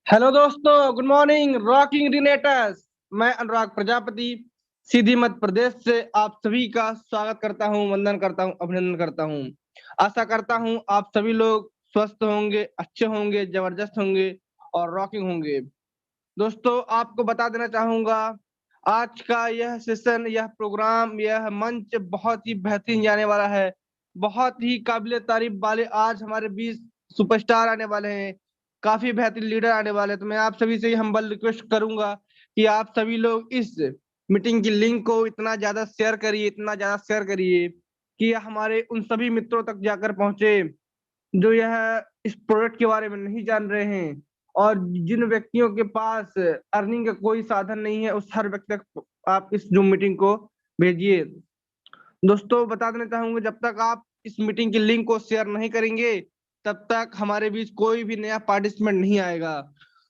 Hello दोस्तों, good morning rocking रिनेटर्स। मैं अनुराग प्रजापति सीधी मध्य प्रदेश से आप सभी का स्वागत करता हूं, वंदन करता हूं, अभिनंदन करता हूं। आशा करता हूं आप सभी लोग स्वस्थ होंगे, अच्छे होंगे, जबरदस्त होंगे और रॉकिंग होंगे। दोस्तों, आपको बता देना चाहूंगा, आज का यह सेशन, यह प्रोग्राम, यह मंच बहुत ही बेहतरीन जाने वाला है। बहुत ही काबिले तारीफ वाले आज हमारे बीच सुपरस्टार आने वाले हैं, काफी बेहतरीन लीडर आने वाले हैं। तो मैं आप सभी से हम्बल रिक्वेस्ट करूंगा कि आप सभी लोग इस मीटिंग की लिंक को इतना ज्यादा शेयर करिए, इतना ज्यादा शेयर करिए कि यह हमारे उन सभी मित्रों तक जाकर पहुंचे जो यह इस प्रोडक्ट के बारे में नहीं जान रहे हैं, और जिन व्यक्तियों के पास अर्निंग का कोई साधन नहीं है, उस हर व्यक्ति तक आप इस जूम मीटिंग को भेजिए। दोस्तों, बता देना चाहूंगा, जब तक आप इस मीटिंग की लिंक को शेयर नहीं करेंगे तब तक हमारे बीच कोई भी नया पार्टिसिपेंट नहीं आएगा।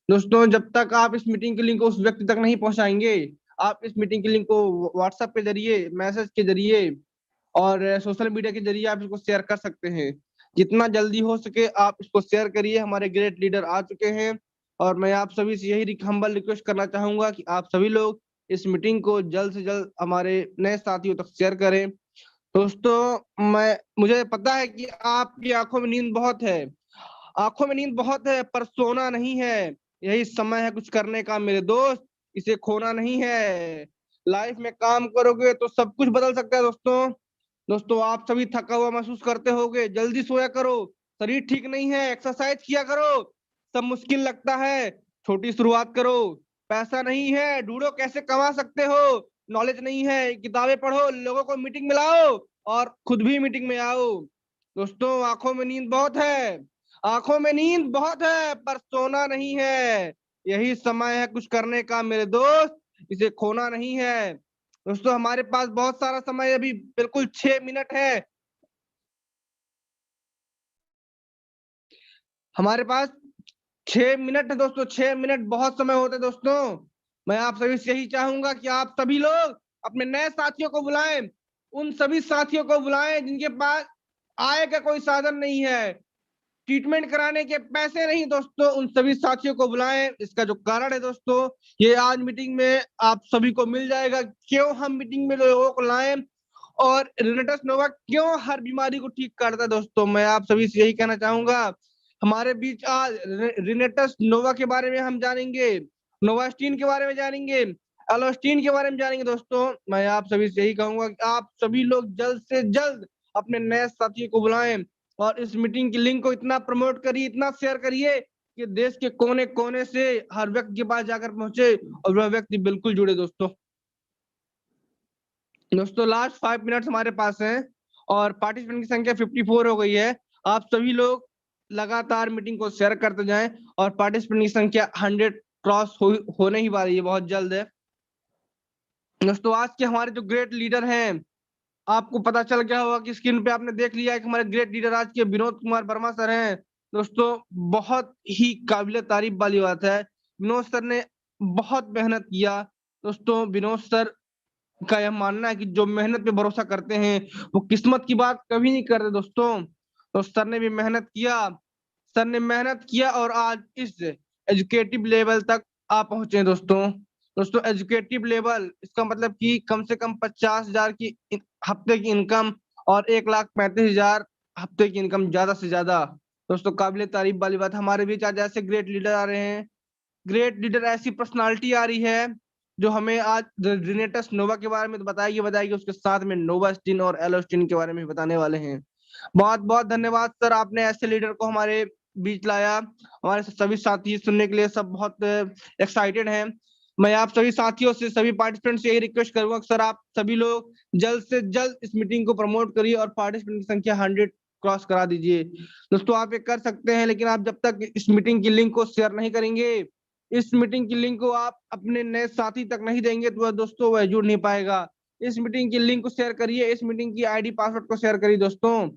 दोस्तों, जब तक आप इस मीटिंग की लिंक को उस व्यक्ति तक नहीं पहुंचाएंगे, आप इस मीटिंग की लिंक को व्हाट्सएप के जरिए, मैसेज के जरिए और सोशल मीडिया के जरिए आप इसको शेयर कर सकते हैं। जितना जल्दी हो सके आप इसको शेयर करिए। हमारे ग्रेट लीडर आ चुके हैं और मैं आप सभी से यही हम्बल रिक्वेस्ट करना चाहूंगा कि आप सभी लोग इस मीटिंग को जल्द से जल्द हमारे नए साथियों तक शेयर करें। दोस्तों, मैं मुझे पता है कि आपकी आंखों में नींद बहुत है, आंखों में नींद बहुत है, पर सोना नहीं है। यही समय है कुछ करने का मेरे दोस्त, इसे खोना नहीं है। लाइफ में काम करोगे तो सब कुछ बदल सकता है दोस्तों। दोस्तों, आप सभी थका हुआ महसूस करते होगे, जल्दी सोया करो। शरीर ठीक नहीं है, एक्सरसाइज किया करो। सब मुश्किल लगता है, छोटी शुरुआत करो। पैसा नहीं है, ढूंढो कैसे कमा सकते हो। नॉलेज नहीं है, किताबें पढ़ो, लोगों को मीटिंग में लाओ और खुद भी मीटिंग में आओ। दोस्तों, आंखों में नींद बहुत है, आंखों में नींद बहुत है, पर सोना नहीं है। यही समय है कुछ करने का मेरे दोस्त, इसे खोना नहीं है। दोस्तों, हमारे पास बहुत सारा समय, अभी बिल्कुल 6 मिनट है हमारे पास। 6 मिनट है दोस्तों, 6 मिनट बहुत समय होते हैं दोस्तों। मैं आप सभी से यही चाहूंगा कि आप सभी लोग अपने नए साथियों को बुलाएं, उन सभी साथियों को बुलाएं जिनके पास आय का कोई साधन नहीं है, ट्रीटमेंट कराने के पैसे नहीं। दोस्तों, उन सभी साथियों को बुलाएं। इसका जो कारण है दोस्तों, ये आज मीटिंग में आप सभी को मिल जाएगा। क्यों हम मीटिंग में लोगों को लाएं और रिनेटस नोवा क्यों हर बीमारी को ठीक करता है। दोस्तों, मैं आप सभी से यही कहना चाहूंगा, हमारे बीच आज रिनेटस नोवा के बारे में हम जानेंगे, नोवास्टीन के बारे में जानेंगे, एलोस्टीन के बारे में जानेंगे। दोस्तों, मैं आप सभी से यही कहूंगा कि आप सभी लोग जल्द से जल्द अपने नए साथियों को बुलाएं और इस मीटिंग की लिंक को इतना प्रमोट करिए, इतना शेयर करिए कि देश के कोने कोने से हर व्यक्ति के पास जाकर पहुंचे और वह व्यक्ति बिल्कुल जुड़े। दोस्तों, लास्ट 5 मिनट हमारे पास हैं और पार्टिसिपेंट की संख्या 54 हो गई है। आप सभी लोग लगातार मीटिंग को शेयर करते जाएं और पार्टिसिपेंट की संख्या 100 क्रॉस होने ही वाली है, बहुत जल्द है। दोस्तों, आज के हमारे जो ग्रेट लीडर हैं, आपको पता चल गया होगा कि स्क्रीन पे आपने देख लिया है कि हमारे ग्रेट लीडर आज के विनोद कुमार वर्मा सर हैं। दोस्तों, बहुत ही काबिल तारीफ वाली बात है, विनोद सर ने बहुत मेहनत किया। दोस्तों, विनोद सर का यह मानना है कि जो मेहनत पे भरोसा करते हैं वो किस्मत की बात कभी नहीं करते। दोस्तों, तो सर ने भी मेहनत किया, सर ने मेहनत किया और आज इस एजुकेटिव लेवल तक आ पहुंचे हैं। दोस्तों, दोस्तों एजुकेटिव लेवल इसका मतलब कि कम से कम 50,000 की हफ्ते की इनकम और 1,35,000 हफ्ते की इनकम, ज्यादा से ज्यादा। दोस्तों, काबिल तारीफ वाली बात, हमारे बीच आज ऐसे ग्रेट लीडर आ रहे हैं, ग्रेट लीडर, ऐसी पर्सनालिटी आ रही है जो हमें आज रिनेटस नोवा के बारे में तो बताएगी बताएगी, उसके साथ में नोवास्टिन और एलोस्टिन के बारे में बताने वाले हैं। बहुत बहुत धन्यवाद सर, आपने ऐसे लीडर को हमारे बीच लाया। हमारे सभी साथी सुनने के लिए सब बहुत एक्साइटेड हैं। मैं आप सभी साथियों से, सभी पार्टिसिपेंट से यही रिक्वेस्ट करूंगा कि सर आप सभी लोग जल्द से जल्द इस मीटिंग को प्रमोट करिए और पार्टिसिपेंट की संख्या 100 क्रॉस करा दीजिए। दोस्तों, आप ये कर सकते हैं, लेकिन आप जब तक इस मीटिंग की लिंक को शेयर नहीं करेंगे, इस मीटिंग की लिंक को आप अपने नए साथी तक नहीं देंगे, तो वह दोस्तों वह जुड़ नहीं पाएगा। इस मीटिंग की लिंक को शेयर करिए, इस मीटिंग की आईडी पासवर्ड को शेयर करिए। दोस्तों,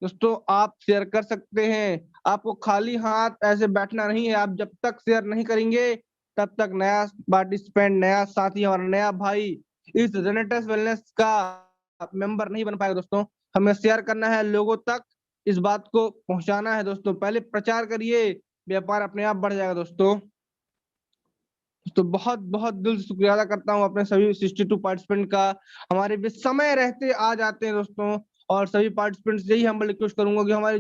दोस्तों आप शेयर कर सकते हैं, आपको खाली हाथ ऐसे बैठना नहीं है। आप जब तक शेयर नहीं करेंगे तब तक नया पार्टिसिपेंट, नया साथी और नया भाई इस रेनेटेस वेलनेस का मेंबर नहीं बन पाएगा। दोस्तों, हमें शेयर करना है, लोगों तक इस बात को पहुंचाना है। दोस्तों, पहले प्रचार करिए, व्यापार अपने आप बढ़ जाएगा दोस्तों। तो बहुत बहुत दिल से शुक्रिया अदा करता हूँ अपने सभी 62 पार्टिसिपेंट का, हमारे बीच समय रहते आ जाते हैं दोस्तों। और सभी पार्टिसिपेंट्स यही हम रिक्वेस्ट करूंगा कि हमारे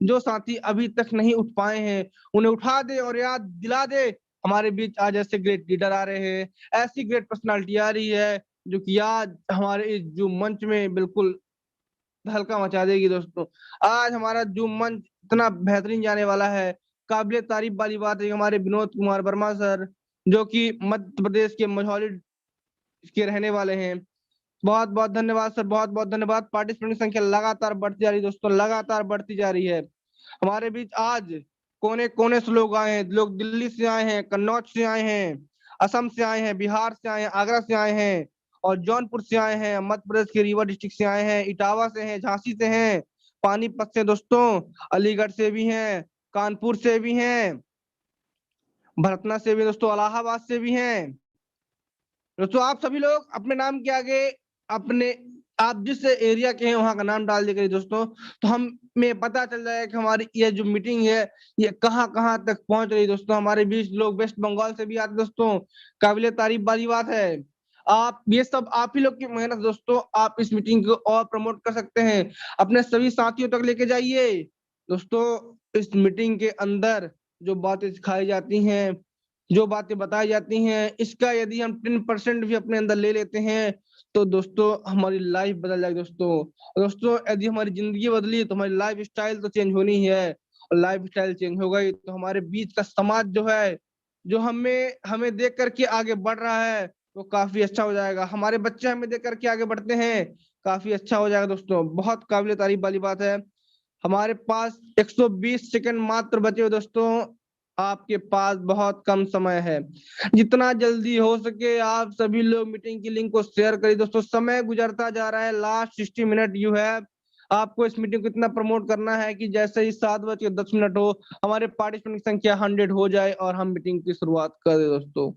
जो साथी अभी तक नहीं उठ पाए हैं उन्हें उठा दे और याद दिला दे। हमारे बीच आज ऐसे ग्रेट लीडर आ रहे हैं, ऐसी ग्रेट पर्सनालिटी आ रही है जो कि आज हमारे इस जो मंच में बिल्कुल हल्का मचा देगी दोस्तों। आज हमारा जो मंच इतना बेहतरीन जाने वाला है, काबिल तारीफ वाली बात है कि हमारे विनोद कुमार वर्मा सर, जो कि मध्य प्रदेश के मझौली के रहने वाले हैं। बहुत बहुत धन्यवाद सर, बहुत बहुत धन्यवाद। पार्टिसिपेंट की संख्या लगातार बढ़ती जा रही है दोस्तों, लगातार बढ़ती जा रही है। हमारे बीच आज कोने कोने से लोग आए हैं, लोग दिल्ली से आए हैं, कन्नौज से आए हैं, असम से आए हैं, बिहार से आए हैं, आगरा से आए हैं और जौनपुर से आए हैं, मध्य प्रदेश के रीवा डिस्ट्रिक्ट से आए हैं, इटावा से हैं, झांसी से हैं, पानीपत से दोस्तों, अलीगढ़ से भी हैं, कानपुर से भी हैं, भरतना से भी दोस्तों, इलाहाबाद से भी हैं दोस्तों। आप सभी लोग अपने नाम के आगे अपने आप जिस एरिया के हैं वहां का नाम डाल दीजिए दोस्तों। तो हमें पता चल जाएगा कि हमारी ये जो मीटिंग है ये कहाँ कहाँ तक पहुंच रही है दोस्तों। हमारे बीच लोग वेस्ट बंगाल से भी आते दोस्तों, काबिल तारीफ वाली बात है। आप ये सब आप ही लोग की मेहनत दोस्तों। आप इस मीटिंग को और प्रमोट कर सकते हैं, अपने सभी साथियों तक लेके जाइए दोस्तों। इस मीटिंग के अंदर जो बातें सिखाई जाती हैं, जो बातें बताई जाती हैं, इसका यदि हम 10% भी अपने अंदर ले लेते हैं तो दोस्तों हमारी लाइफ बदल जाएगी दोस्तों। और दोस्तों यदि हमारी जिंदगी बदली तो हमारी लाइफ स्टाइल तो चेंज होनी ही है, और लाइफ स्टाइल चेंज हो गई तो हमारे बीच का समाज जो है, जो हमें हमें देख करके आगे बढ़ रहा है वो काफी अच्छा हो जाएगा। हमारे बच्चे हमें देख करके आगे बढ़ते हैं, काफी अच्छा हो जाएगा दोस्तों। बहुत काबिल तारीफ वाली बात है। हमारे पास 120 सेकंड मात्र बचे हुए दोस्तों। आपके पास बहुत कम समय है, जितना जल्दी हो सके आप सभी लोग मीटिंग की लिंक को शेयर करिए दोस्तों। समय गुजरता जा रहा है, लास्ट 60 मिनट यू है। आपको इस मीटिंग को इतना प्रमोट करना है कि जैसे ही 7:10 हो हमारे पार्टिसिपेंट की संख्या 100 हो जाए और हम मीटिंग की शुरुआत कर दे दोस्तों।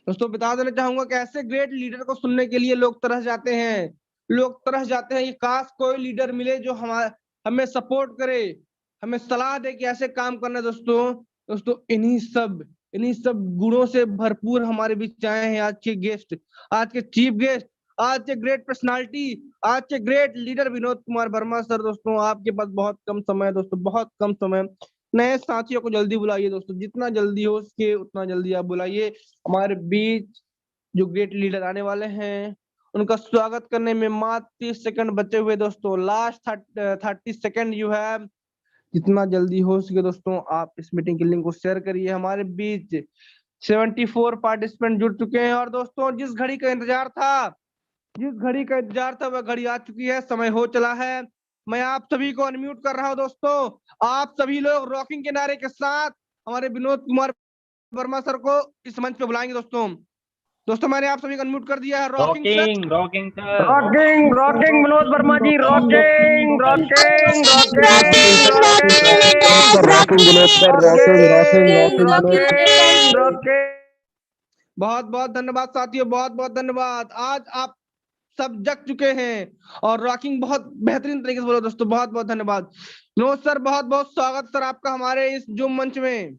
दोस्तों बता देना चाहूंगा कि ऐसे ग्रेट लीडर को सुनने के लिए लोग तरस जाते हैं, लोग तरस जाते हैं कि काश कोई लीडर मिले जो हमें सपोर्ट करे, हमें सलाह दे कि ऐसे काम करना है दोस्तों। दोस्तों इन्हीं सब गुणों से भरपूर हमारे बीच आए हैं आज के गेस्ट, आज के चीफ गेस्ट, आज के ग्रेट पर्सनालिटी, आज के great leader Vinod Kumar Verma sir. दोस्तों आपके पास बहुत कम समय है दोस्तों, बहुत कम समय। नए साथियों को जल्दी बुलाइए दोस्तों, जितना जल्दी हो सके उतना जल्दी आप बुलाइए। हमारे बीच जो ग्रेट लीडर आने वाले हैं उनका स्वागत करने में मात्र 30 सेकंड बचे हुए दोस्तों। Last 30 second you have. जितना जल्दी हो सके दोस्तों आप इस मीटिंग की लिंक को शेयर करिए। हमारे बीच 74 पार्टिसिपेंट जुड़ चुके हैं और दोस्तों जिस घड़ी का इंतजार था वह घड़ी आ चुकी है, समय हो चला है। मैं आप सभी को अनम्यूट कर रहा हूं दोस्तों। आप सभी लोग रॉकिंग के नारे के साथ हमारे विनोद कुमार वर्मा सर को इस मंच पे बुलाएंगे दोस्तों। दोस्तों मैंने आप सभी को अनम्यूट कर दिया है। Rocking sir, rocking rocking sir. Rocking rocking Vinod Verma ji, rocking rocking rocking rocking Vinod rocking sir, rocking rocking rocking Vinod. Rocking rocking. बहुत बहुत धन्यवाद साथियों, बहुत बहुत धन्यवाद। आज आप सब जग चुके हैं और रॉकिंग बहुत बेहतरीन तरीके से बोलो दोस्तों, बहुत बहुत धन्यवाद। विनोद सर बहुत बहुत स्वागत सर आपका हमारे इस जूम मंच में।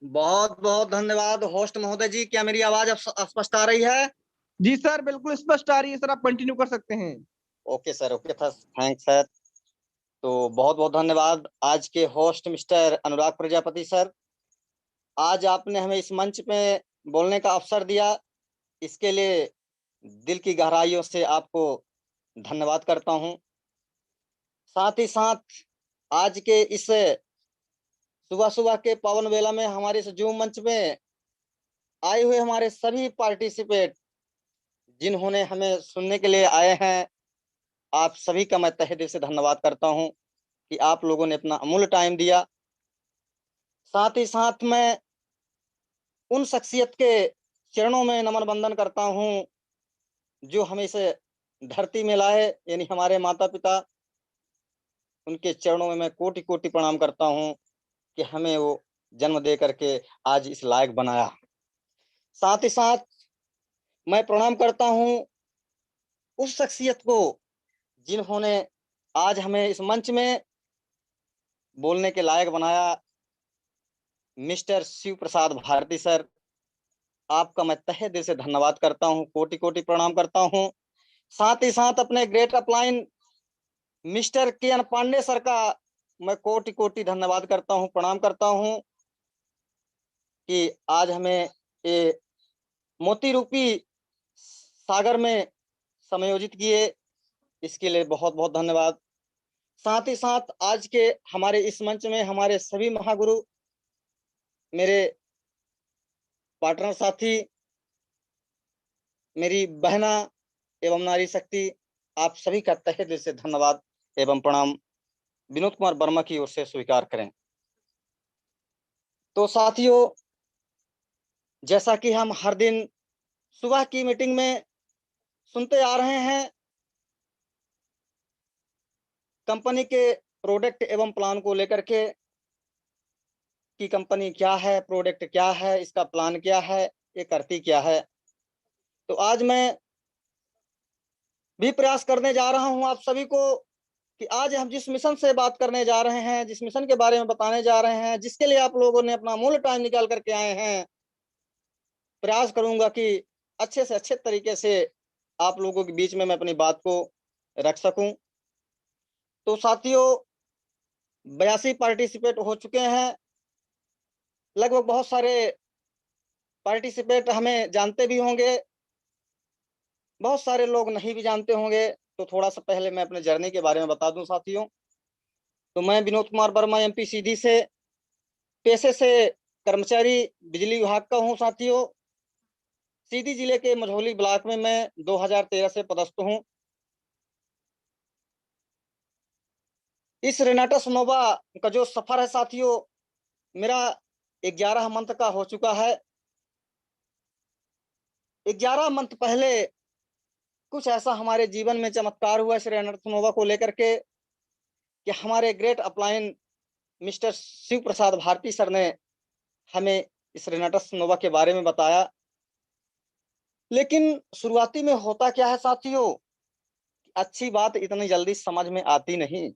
बहुत बहुत धन्यवाद होस्ट महोदय जी। क्या मेरी आवाज अब स्पष्ट आ रही है? जी सर बिल्कुल स्पष्ट आ रही है सर, आप कंटिन्यू कर सकते हैं। Okay sir, okay thanks sir. तो बहुत बहुत धन्यवाद आज के होस्ट मिस्टर अनुराग प्रजापति सर। आज आपने हमें इस मंच पे बोलने का अवसर दिया, इसके लिए दिल की गहराइयों से आपको धन्यवाद करता हूं। साथ ही साथ आज के इस सुबह सुबह के पावन वेला में हमारे इस जूम मंच में आए हुए हमारे सभी पार्टिसिपेट जिन्होंने हमें सुनने के लिए आए हैं, आप सभी का मैं तहे दिल से धन्यवाद करता हूं कि आप लोगों ने अपना अमूल्य टाइम दिया। साथ ही साथ मैं उन शख्सियत के चरणों में नमन बंदन करता हूं जो हमें इस धरती में लाए, यानी हमारे माता पिता। उनके चरणों में मैं कोटि कोटि प्रणाम करता हूं कि हमें वो जन्म दे करके आज इस लायक बनाया। साथ ही साथ मैं प्रणाम करता हूं उस शख्सियत को जिन्होंने आज हमें इस मंच में बोलने के लायक बनाया मिस्टर शिव प्रसाद भारती सर, आपका मैं तहे दिल से धन्यवाद करता हूं, कोटि कोटि प्रणाम करता हूं। साथ ही साथ अपने ग्रेट अपलाइन मिस्टर के एन पांडे सर का मैं कोटि कोटि धन्यवाद करता हूं, प्रणाम करता हूं कि आज हमें ये मोती रूपी सागर में समायोजित किए, इसके लिए बहुत बहुत धन्यवाद। साथ ही साथ आज के हमारे इस मंच में हमारे सभी महागुरु, मेरे पार्टनर साथी, मेरी बहना एवं नारी शक्ति, आप सभी का तहे दिल से धन्यवाद एवं प्रणाम विनोद कुमार वर्मा की ओर से स्वीकार करें। तो साथियों, जैसा कि हम हर दिन सुबह की मीटिंग में सुनते आ रहे हैं, कंपनी के प्रोडक्ट एवं प्लान को लेकर के कि कंपनी क्या है, प्रोडक्ट क्या है, इसका प्लान क्या है, ये करती क्या है। तो आज मैं भी प्रयास करने जा रहा हूं आप सभी को कि आज हम जिस मिशन से बात करने जा रहे हैं, जिस मिशन के बारे में बताने जा रहे हैं, जिसके लिए आप लोगों ने अपना मूल्य टाइम निकाल करके आए हैं, प्रयास करूंगा कि अच्छे से अच्छे तरीके से आप लोगों के बीच में मैं अपनी बात को रख सकूं। तो साथियों, 82 पार्टिसिपेट हो चुके हैं, लगभग बहुत सारे पार्टिसिपेट हमें जानते भी होंगे, बहुत सारे लोग नहीं भी जानते होंगे। तो थोड़ा सा पहले मैं अपने जर्नी के बारे में बता दूं साथियों। तो मैं विनोद कुमार वर्मा एमपी सीधी से पेशे से कर्मचारी बिजली विभाग का हूं साथियों। सीधी जिले के मझौली ब्लॉक में मैं 2013 से पदस्थ हूं। इस रेनाटा सोनोवा का जो सफर है साथियों, मेरा 11 मंथ का हो चुका है। 11 मंथ पहले कुछ ऐसा हमारे जीवन में चमत्कार हुआ इस रेनाटा सोनोवा को लेकर के कि हमारे ग्रेट अपलाइन मिस्टर शिव प्रसाद भारती सर ने हमें इस रेनाटा सोनोवा के बारे में बताया। लेकिन शुरुआती में होता क्या है साथियों, अच्छी बात इतनी जल्दी समझ में आती नहीं,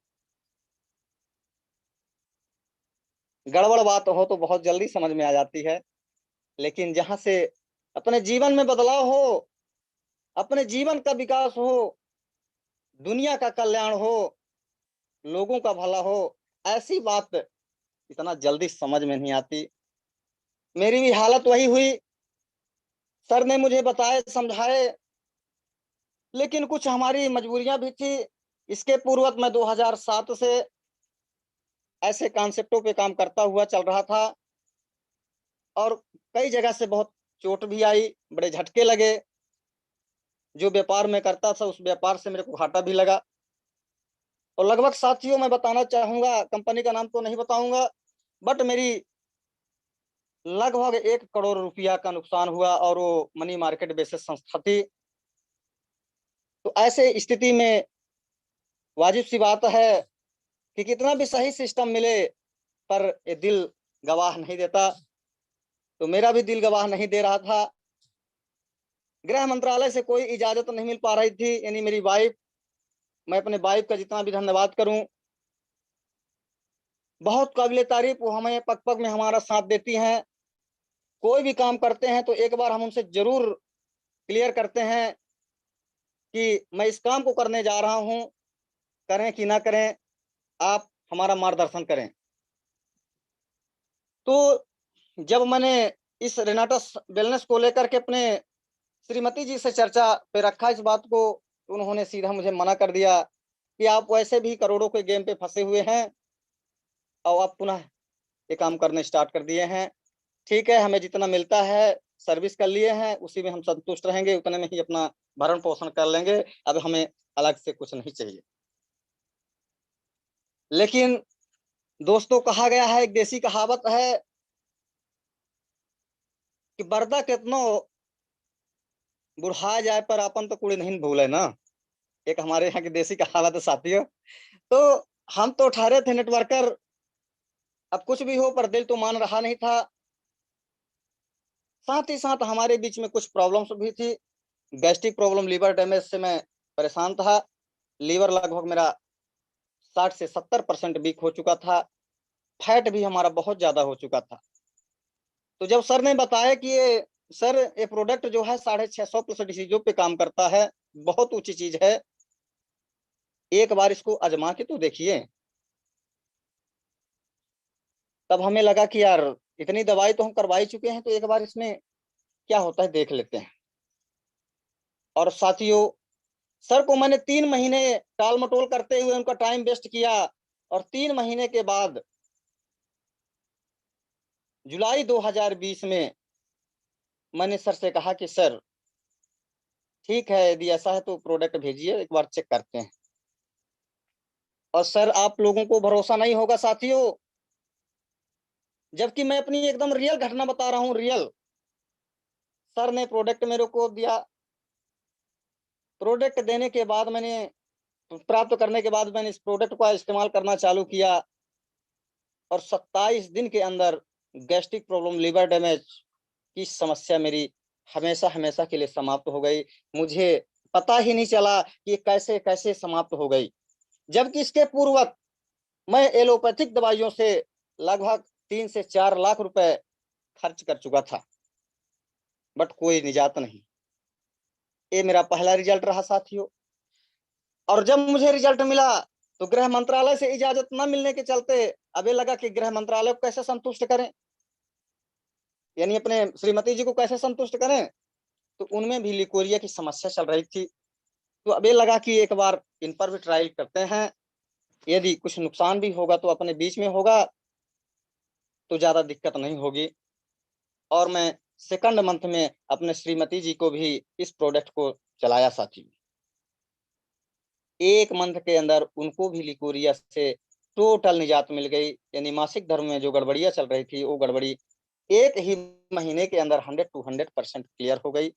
गड़बड़ बात हो तो बहुत जल्दी समझ में आ जाती है। लेकिन जहां से अपने जीवन में बदलाव हो, अपने जीवन का विकास हो, दुनिया का कल्याण हो, लोगों का भला हो, ऐसी बात इतना जल्दी समझ में नहीं आती। मेरी भी हालत वही हुई। सर ने मुझे बताए, समझाए, लेकिन कुछ हमारी मजबूरियां भी थी। इसके पूर्वक मैं 2007 से ऐसे कॉन्सेप्टों पे काम करता हुआ चल रहा था और कई जगह से बहुत चोट भी आई, बड़े झटके लगे। जो व्यापार में करता था उस व्यापार से मेरे को घाटा भी लगा। और लगभग साथियों मैं बताना चाहूंगा, कंपनी का नाम तो नहीं बताऊंगा, बट मेरी लगभग 1 करोड़ रुपया का नुकसान हुआ और वो मनी मार्केट बेसिस संस्था थी। तो ऐसे स्थिति में वाजिब सी बात है कि कितना भी सही सिस्टम मिले पर ये दिल गवाह नहीं देता। तो मेरा भी दिल गवाह नहीं दे रहा था। गृह मंत्रालय से कोई इजाजत नहीं मिल पा रही थी, यानी मेरी वाइफ, मैं अपने वाइफ का जितना भी धन्यवाद करूं, बहुत काबिले तारीफ, वो हमें पग पग में हमारा साथ देती हैं। कोई भी काम करते हैं तो एक बार हम उनसे जरूर क्लियर करते हैं कि मैं इस काम को करने जा रहा हूं, करें कि ना करें, आप हमारा मार्गदर्शन करें। तो जब मैंने इस रेनाटस वेलनेस को लेकर के अपने श्रीमती जी से चर्चा पे रखा इस बात को, तो उन्होंने सीधा मुझे मना कर दिया कि आप वैसे भी करोड़ों के गेम पे फंसे हुए हैं और आप पुनः ये काम करने स्टार्ट कर दिए हैं। ठीक है, हमें जितना मिलता है सर्विस कर लिए हैं, उसी में हम संतुष्ट रहेंगे, उतने में ही अपना भरण पोषण कर लेंगे, अब हमें अलग से कुछ नहीं चाहिए। लेकिन दोस्तों, कहा गया है, एक देसी कहावत है कि बरदा कितनो बुढ़ा जाए पर अपन तो कुड़ी नहीं भूले ना। एक हमारे यहाँ की देसी कहावत है साथियों। तो हम तो ठहरे थे नेटवर्कर, अब कुछ भी हो पर दिल तो मान रहा नहीं था। साथ ही साथ हमारे बीच में कुछ प्रॉब्लम्स भी थी। गैस्ट्रिक प्रॉब्लम, लीवर डैमेज से मैं परेशान था। लीवर लगभग मेरा 60 से 70% वीक हो चुका था। फैट भी हमारा बहुत ज्यादा हो चुका था। तो जब सर ने बताया कि ये प्रोडक्ट जो है 650+ डिसीजों पे काम करता है, बहुत ऊंची चीज है, एक बार इसको आजमा के तो देखिए। तब हमें लगा कि यार इतनी दवाई तो हम करवा ही चुके हैं, तो एक बार इसमें क्या होता है देख लेते हैं। और साथियों, सर को मैंने 3 महीने टाल मटोल करते हुए उनका टाइम वेस्ट किया, और 3 महीने के बाद जुलाई 2020 में मैंने सर से कहा कि सर ठीक है, यदि ऐसा है तो प्रोडक्ट भेजिए, एक बार चेक करते हैं। और सर आप लोगों को भरोसा नहीं होगा साथियों, जबकि मैं अपनी एकदम रियल घटना बता रहा हूं, रियल। सर ने प्रोडक्ट मेरे को दिया, प्रोडक्ट देने के बाद प्राप्त करने के बाद मैंने इस प्रोडक्ट का इस्तेमाल करना चालू किया, और 27 दिन के अंदर गैस्ट्रिक प्रॉब्लम, लिवर डैमेज की समस्या मेरी हमेशा हमेशा के लिए समाप्त हो गई। मुझे पता ही नहीं चला कि कैसे कैसे समाप्त हो गई, जबकि इसके पूर्वक मैं एलोपैथिक दवाइयों से लगभग 3 से 4 लाख रुपए खर्च कर चुका था, बट कोई निजात नहीं। ये मेरा पहला रिजल्ट रहा साथियों। और जब मुझे रिजल्ट मिला तो गृह मंत्रालय से इजाजत न मिलने के चलते अब ये लगा कि गृह मंत्रालय को कैसे संतुष्ट करें, यानी अपने श्रीमती जी को कैसे संतुष्ट करें। तो उनमें भी लिकोरिया की समस्या चल रही थी। तो अब ये लगा कि एक बार इन पर भी ट्रायल करते हैं, यदि कुछ नुकसान भी होगा तो अपने बीच में होगा, तो ज्यादा दिक्कत नहीं होगी। और मैं सेकंड मंथ में अपने श्रीमती जी को भी इस प्रोडक्ट को चलाया साथी। 1 मंथ के अंदर उनको भी लिकोरिया से टोटल निजात मिल गई, यानी मासिक धर्म में जो गड़बड़ियां चल रही थी वो गड़बड़ी 1 ही महीने के अंदर 100 to 100% क्लियर हो गई।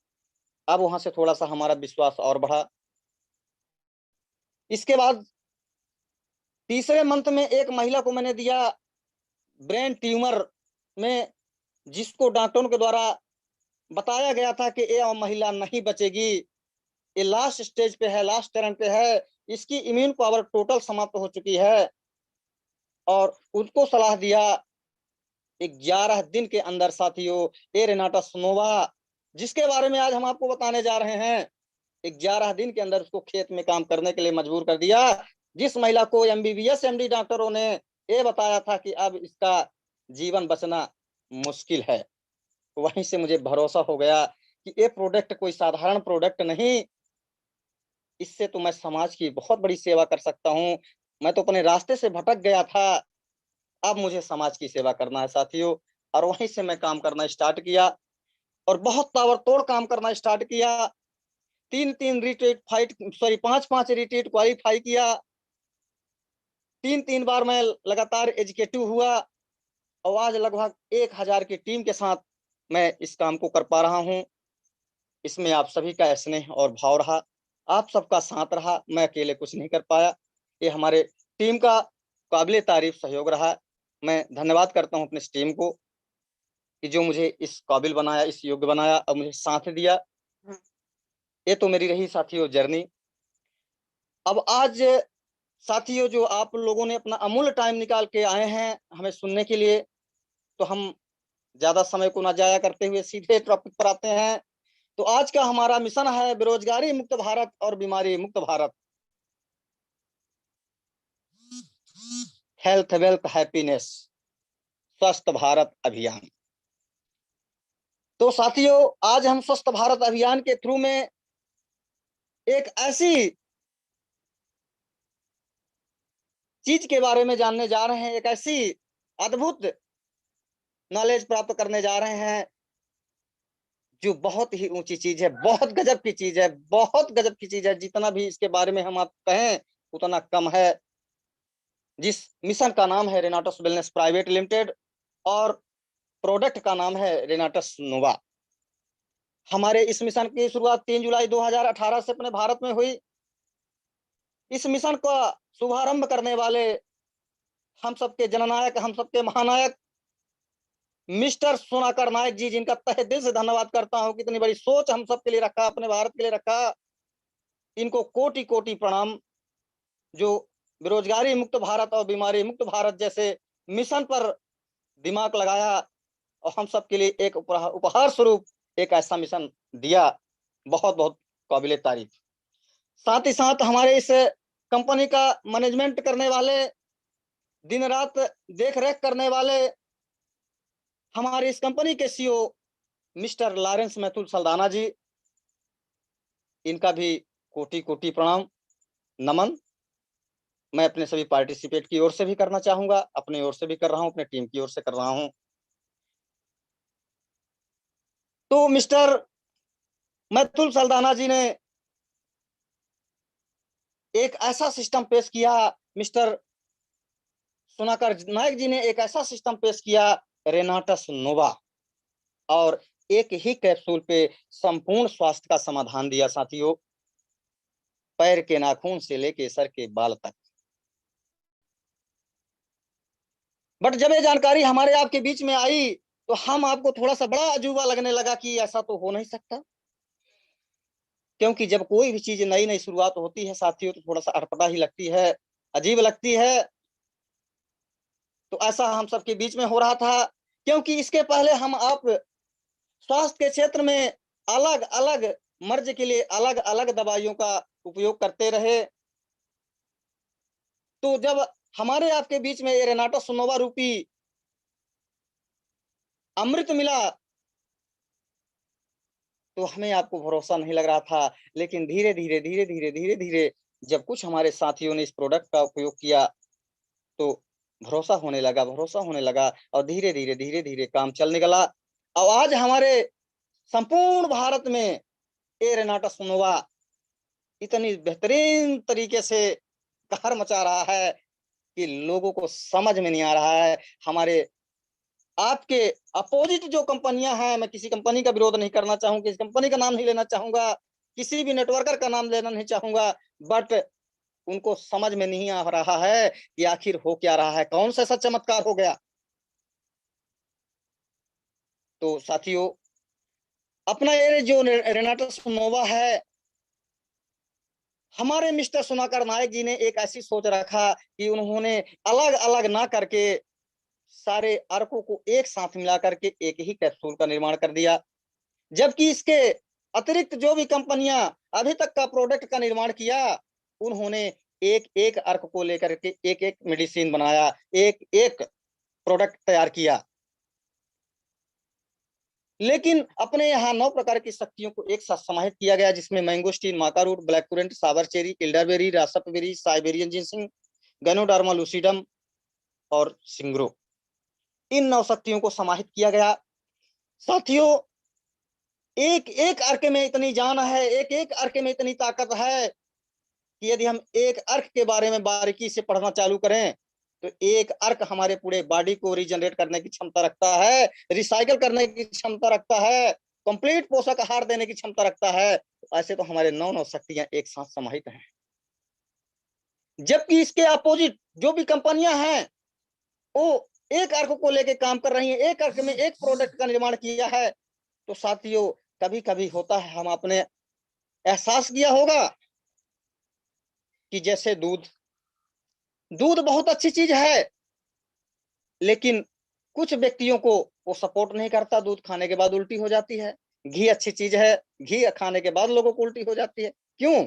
अब वहां से थोड़ा सा हमारा विश्वास और बढ़ा। इसके बाद तीसरे मंथ में एक महिला को मैंने दिया ब्रेन ट्यूमर में, जिसको डॉक्टरों के द्वारा बताया गया था कि ये महिला नहीं बचेगी, ये लास्ट स्टेज पे है, लास्ट चरण पे है, इसकी इम्यून पावर टोटल समाप्त हो चुकी है। और उनको सलाह दिया 11 दिन के अंदर साथियों, ए रेनाटा सोनोवा, जिसके बारे में आज हम आपको बताने जा रहे हैं, 11 दिन के अंदर उसको खेत में काम करने के लिए मजबूर कर दिया। जिस महिला को एमबीबीएस एमडी डॉक्टरों ने ये बताया था कि अब इसका जीवन बचना मुश्किल है, वहीं से मुझे भरोसा हो गया कि ये प्रोडक्ट कोई साधारण प्रोडक्ट नहीं, इससे तो मैं समाज की बहुत बड़ी सेवा कर सकता हूँ। मैं तो अपने रास्ते से भटक गया था, अब मुझे समाज की सेवा करना है साथियों। और वहीं से मैं काम करना स्टार्ट किया, और बहुत ताबड़तोड़ काम करना स्टार्ट किया। 3 retreat fight, sorry 5 retreat qualify किया। 3 बार मैं लगातार एजुकेटिव हुआ, और आज लगभग 1000 की टीम के साथ मैं इस काम को कर पा रहा हूँ। इसमें आप सभी का स्नेह और भाव रहा, आप सबका साथ रहा, मैं अकेले कुछ नहीं कर पाया। ये हमारे टीम का काबिले तारीफ सहयोग रहा। मैं धन्यवाद करता हूँ अपनी टीम को कि जो मुझे इस काबिल बनाया, इस योग्य बनाया और मुझे साथ दिया। ये तो मेरी रही साथियों जर्नी। अब आज साथियों, जो आप लोगों ने अपना अमूल्य टाइम निकाल के आए हैं हमें सुनने के लिए, तो हम ज्यादा समय को ना जाया करते हुए सीधे टॉपिक पर आते हैं। तो आज का हमारा मिशन है बेरोजगारी मुक्त भारत और बीमारी मुक्त भारत, हेल्थ वेल्थ हैप्पीनेस, स्वस्थ भारत अभियान। तो साथियों, आज हम स्वस्थ भारत अभियान के थ्रू में एक ऐसी चीज के बारे में जानने जा रहे हैं, एक ऐसी अद्भुत नॉलेज प्राप्त करने जा रहे हैं जो बहुत ही ऊंची चीज है, बहुत गजब की चीज है, बहुत गजब की चीज है। जितना भी इसके बारे में हम आप कहें उतना कम है। जिस मिशन का नाम है रेनाटस वेलनेस प्राइवेट लिमिटेड, और प्रोडक्ट का नाम है रेनाटस नोवा। हमारे इस मिशन की शुरुआत 3 जुलाई 2018 से अपने भारत में हुई। इस मिशन का शुभारंभ करने वाले हम सबके जननायक, हम सबके महानायक मिस्टर सोनाकर नायक जी, जिनका तहे दिल से धन्यवाद करता हूं। कितनी बड़ी सोच हम सबके लिए रखा, अपने भारत के लिए रखा, इनको कोटि कोटि प्रणाम। जो बेरोजगारी मुक्त भारत और बीमारी मुक्त भारत जैसे मिशन पर दिमाग लगाया और हम सब के लिए एक उपहार स्वरूप एक ऐसा मिशन दिया, बहुत बहुत काबिले तारीफ। साथ ही साथ हमारे इस कंपनी का मैनेजमेंट करने वाले, दिन रात देख रेख करने वाले हमारे इस कंपनी के सीईओ मिस्टर लॉरेंस मैथुल सल्दाना जी, इनका भी कोटि कोटि प्रणाम नमन मैं अपने सभी पार्टिसिपेट की ओर से भी करना चाहूंगा, अपनी ओर से भी कर रहा हूं, अपने टीम की ओर से कर रहा हूं। तो मिस्टर मैथुल सल्दाना जी ने एक ऐसा सिस्टम पेश किया, मिस्टर सुनाकर नायक जी ने एक ऐसा सिस्टम पेश किया, रेनाटस नोवा, और एक ही कैप्सूल पे संपूर्ण स्वास्थ्य का समाधान दिया साथियों, पैर के नाखून से लेके सर के बाल तक। बट जब ये जानकारी हमारे आपके बीच में आई तो हम आपको थोड़ा सा बड़ा अजूबा लगने लगा कि ऐसा तो हो नहीं सकता, क्योंकि जब कोई भी चीज नई नई शुरुआत होती है साथियों तो थोड़ा सा अटपटा ही लगती है, अजीब लगती है। तो ऐसा हम सबके बीच में हो रहा था, क्योंकि इसके पहले हम आप स्वास्थ्य के क्षेत्र में अलग अलग मर्ज के लिए अलग अलग दवाइयों का उपयोग करते रहे। तो जब हमारे आपके बीच में रेनाटस नोवा रूपी अमृत मिला तो हमें आपको भरोसा नहीं लग रहा था, लेकिन धीरे धीरे धीरे धीरे धीरे धीरे जब कुछ हमारे साथियों ने इस प्रोडक्ट का उपयोग किया तो भरोसा होने लगा और धीरे धीरे धीरे धीरे काम चल निकला। और आज हमारे संपूर्ण भारत में ये रेनाटस नोवा इतनी बेहतरीन तरीके से कहर मचा रहा है कि लोगों को समझ में नहीं आ रहा है। हमारे आपके अपोजिट जो कंपनियां हैं, मैं किसी कंपनी का विरोध नहीं करना चाहूंगा, किसी कंपनी का नाम नहीं लेना चाहूंगा, किसी भी नेटवर्कर का नाम लेना नहीं चाहूंगा, बट उनको समझ में नहीं आ रहा है कि आखिर हो क्या रहा है, कौन सा ऐसा चमत्कार हो गया। तो साथियों अपना ये जो रेनाटस नोवा है, हमारे मिस्टर सुनाकर नायक जी ने एक ऐसी सोच रखा कि उन्होंने अलग अलग ना करके सारे अर्कों को एक साथ मिला करके एक ही कैप्सूल का निर्माण कर दिया, जबकि इसके अतिरिक्त जो भी कंपनियां अभी तक का प्रोडक्ट का निर्माण किया उन्होंने एक एक अर्क को लेकर के एक एक मेडिसिन बनाया, एक एक प्रोडक्ट तैयार किया। लेकिन अपने यहाँ 9 प्रकार की शक्तियों को एक साथ समाहित किया गया, जिसमें मैंगोस्टीन, माका root, black currant, sour cherry, elderberry, raspberry, Siberian ginseng, ganoderma lucidum और सिंग्रो, इन 9 शक्तियों को समाहित किया गया। साथियों एक एक अर्क में इतनी जान है, एक एक अर्क में इतनी ताकत है कि यदि हम एक अर्क के बारे में बारीकी से पढ़ना चालू करें तो एक अर्क हमारे पूरे बॉडी को रीजनरेट करने की क्षमता रखता है, रिसाइकल करने की क्षमता रखता है, कंप्लीट पोषक आहार देने की क्षमता रखता है। तो ऐसे तो हमारे 9 शक्तियां एक साथ समाहित हैं, जबकि इसके अपोजिट जो भी कंपनियां हैं वो एक अर्क को लेकर काम कर रही हैं, एक अर्क में एक प्रोडक्ट का निर्माण किया है। तो साथियों कभी कभी होता है, हम आपने एहसास किया होगा कि जैसे दूध बहुत अच्छी चीज है, लेकिन कुछ व्यक्तियों को वो सपोर्ट नहीं करता, दूध खाने के बाद उल्टी हो जाती है। घी अच्छी चीज है, घी खाने के बाद लोगों को उल्टी हो जाती है, क्यों?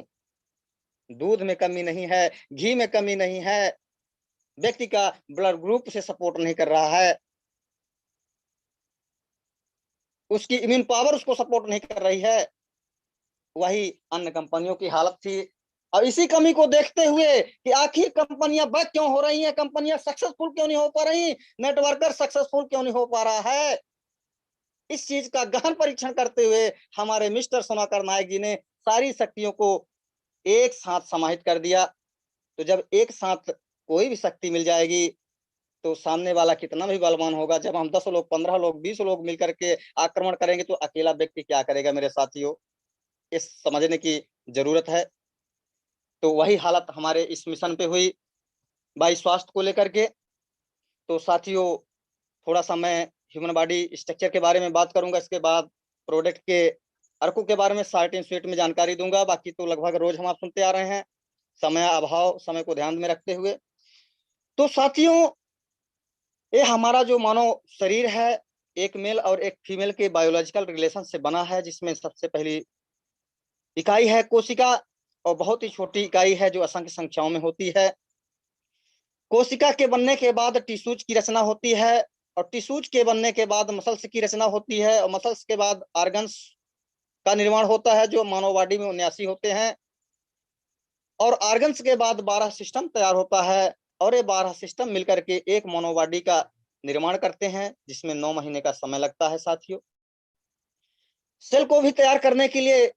दूध में कमी नहीं है, घी में कमी नहीं है, व्यक्ति का ब्लड ग्रुप से सपोर्ट नहीं कर रहा है, उसकी इम्यून पावर उसको सपोर्ट नहीं कर रही है। वही अन्य कंपनियों की हालत थी। और इसी कमी को देखते हुए कि आखिर कंपनियां बैक क्यों हो रही हैं, कंपनियां सक्सेसफुल क्यों नहीं हो पा रही, नेटवर्कर सक्सेसफुल क्यों नहीं हो पा रहा है, इस चीज का गहन परीक्षण करते हुए हमारे मिस्टर सोनाकर नायक जी ने सारी शक्तियों को एक साथ समाहित कर दिया। तो जब एक साथ कोई भी शक्ति मिल जाएगी तो सामने वाला कितना भी बलवान होगा, जब हम 10 लोग, 15 लोग, 20 लोग मिलकर के आक्रमण करेंगे तो अकेला व्यक्ति क्या करेगा मेरे साथियों, इस समझने की जरूरत है। तो वही हालत हमारे इस मिशन पे हुई भाई, स्वास्थ्य को लेकर के। तो साथियों थोड़ा सा मैं ह्यूमन बॉडी स्ट्रक्चर के बारे में बात करूंगा, इसके बाद प्रोडक्ट के अर्कों के बारे में शॉर्ट एंड स्वीट में जानकारी दूंगा, बाकी तो लगभग रोज हम आप सुनते आ रहे हैं, समय अभाव, समय को ध्यान में रखते हुए। तो साथियों ये हमारा जो मानव शरीर है एक मेल और एक फीमेल के बायोलॉजिकल रिलेशन से बना है, जिसमें सबसे पहली इकाई है कोशिका और बहुत ही छोटी इकाई है जो असंख्य संख्याओं में होती है। कोशिका के बनने के बाद टिश्यूज की रचना होती है और टिश्यूज के बनने के बाद मसल्स की रचना होती है और मसल्स के बाद ऑर्गन्स का निर्माण होता है जो मानव बॉडी में 79 होते हैं और ऑर्गन्स के बाद 12 सिस्टम तैयार होता है और ये 12 सिस्टम मिलकर के एक मानव बॉडी का निर्माण करते हैं, जिसमें 9 महीने का समय लगता है साथियों। सेल को भी तैयार करने के लिए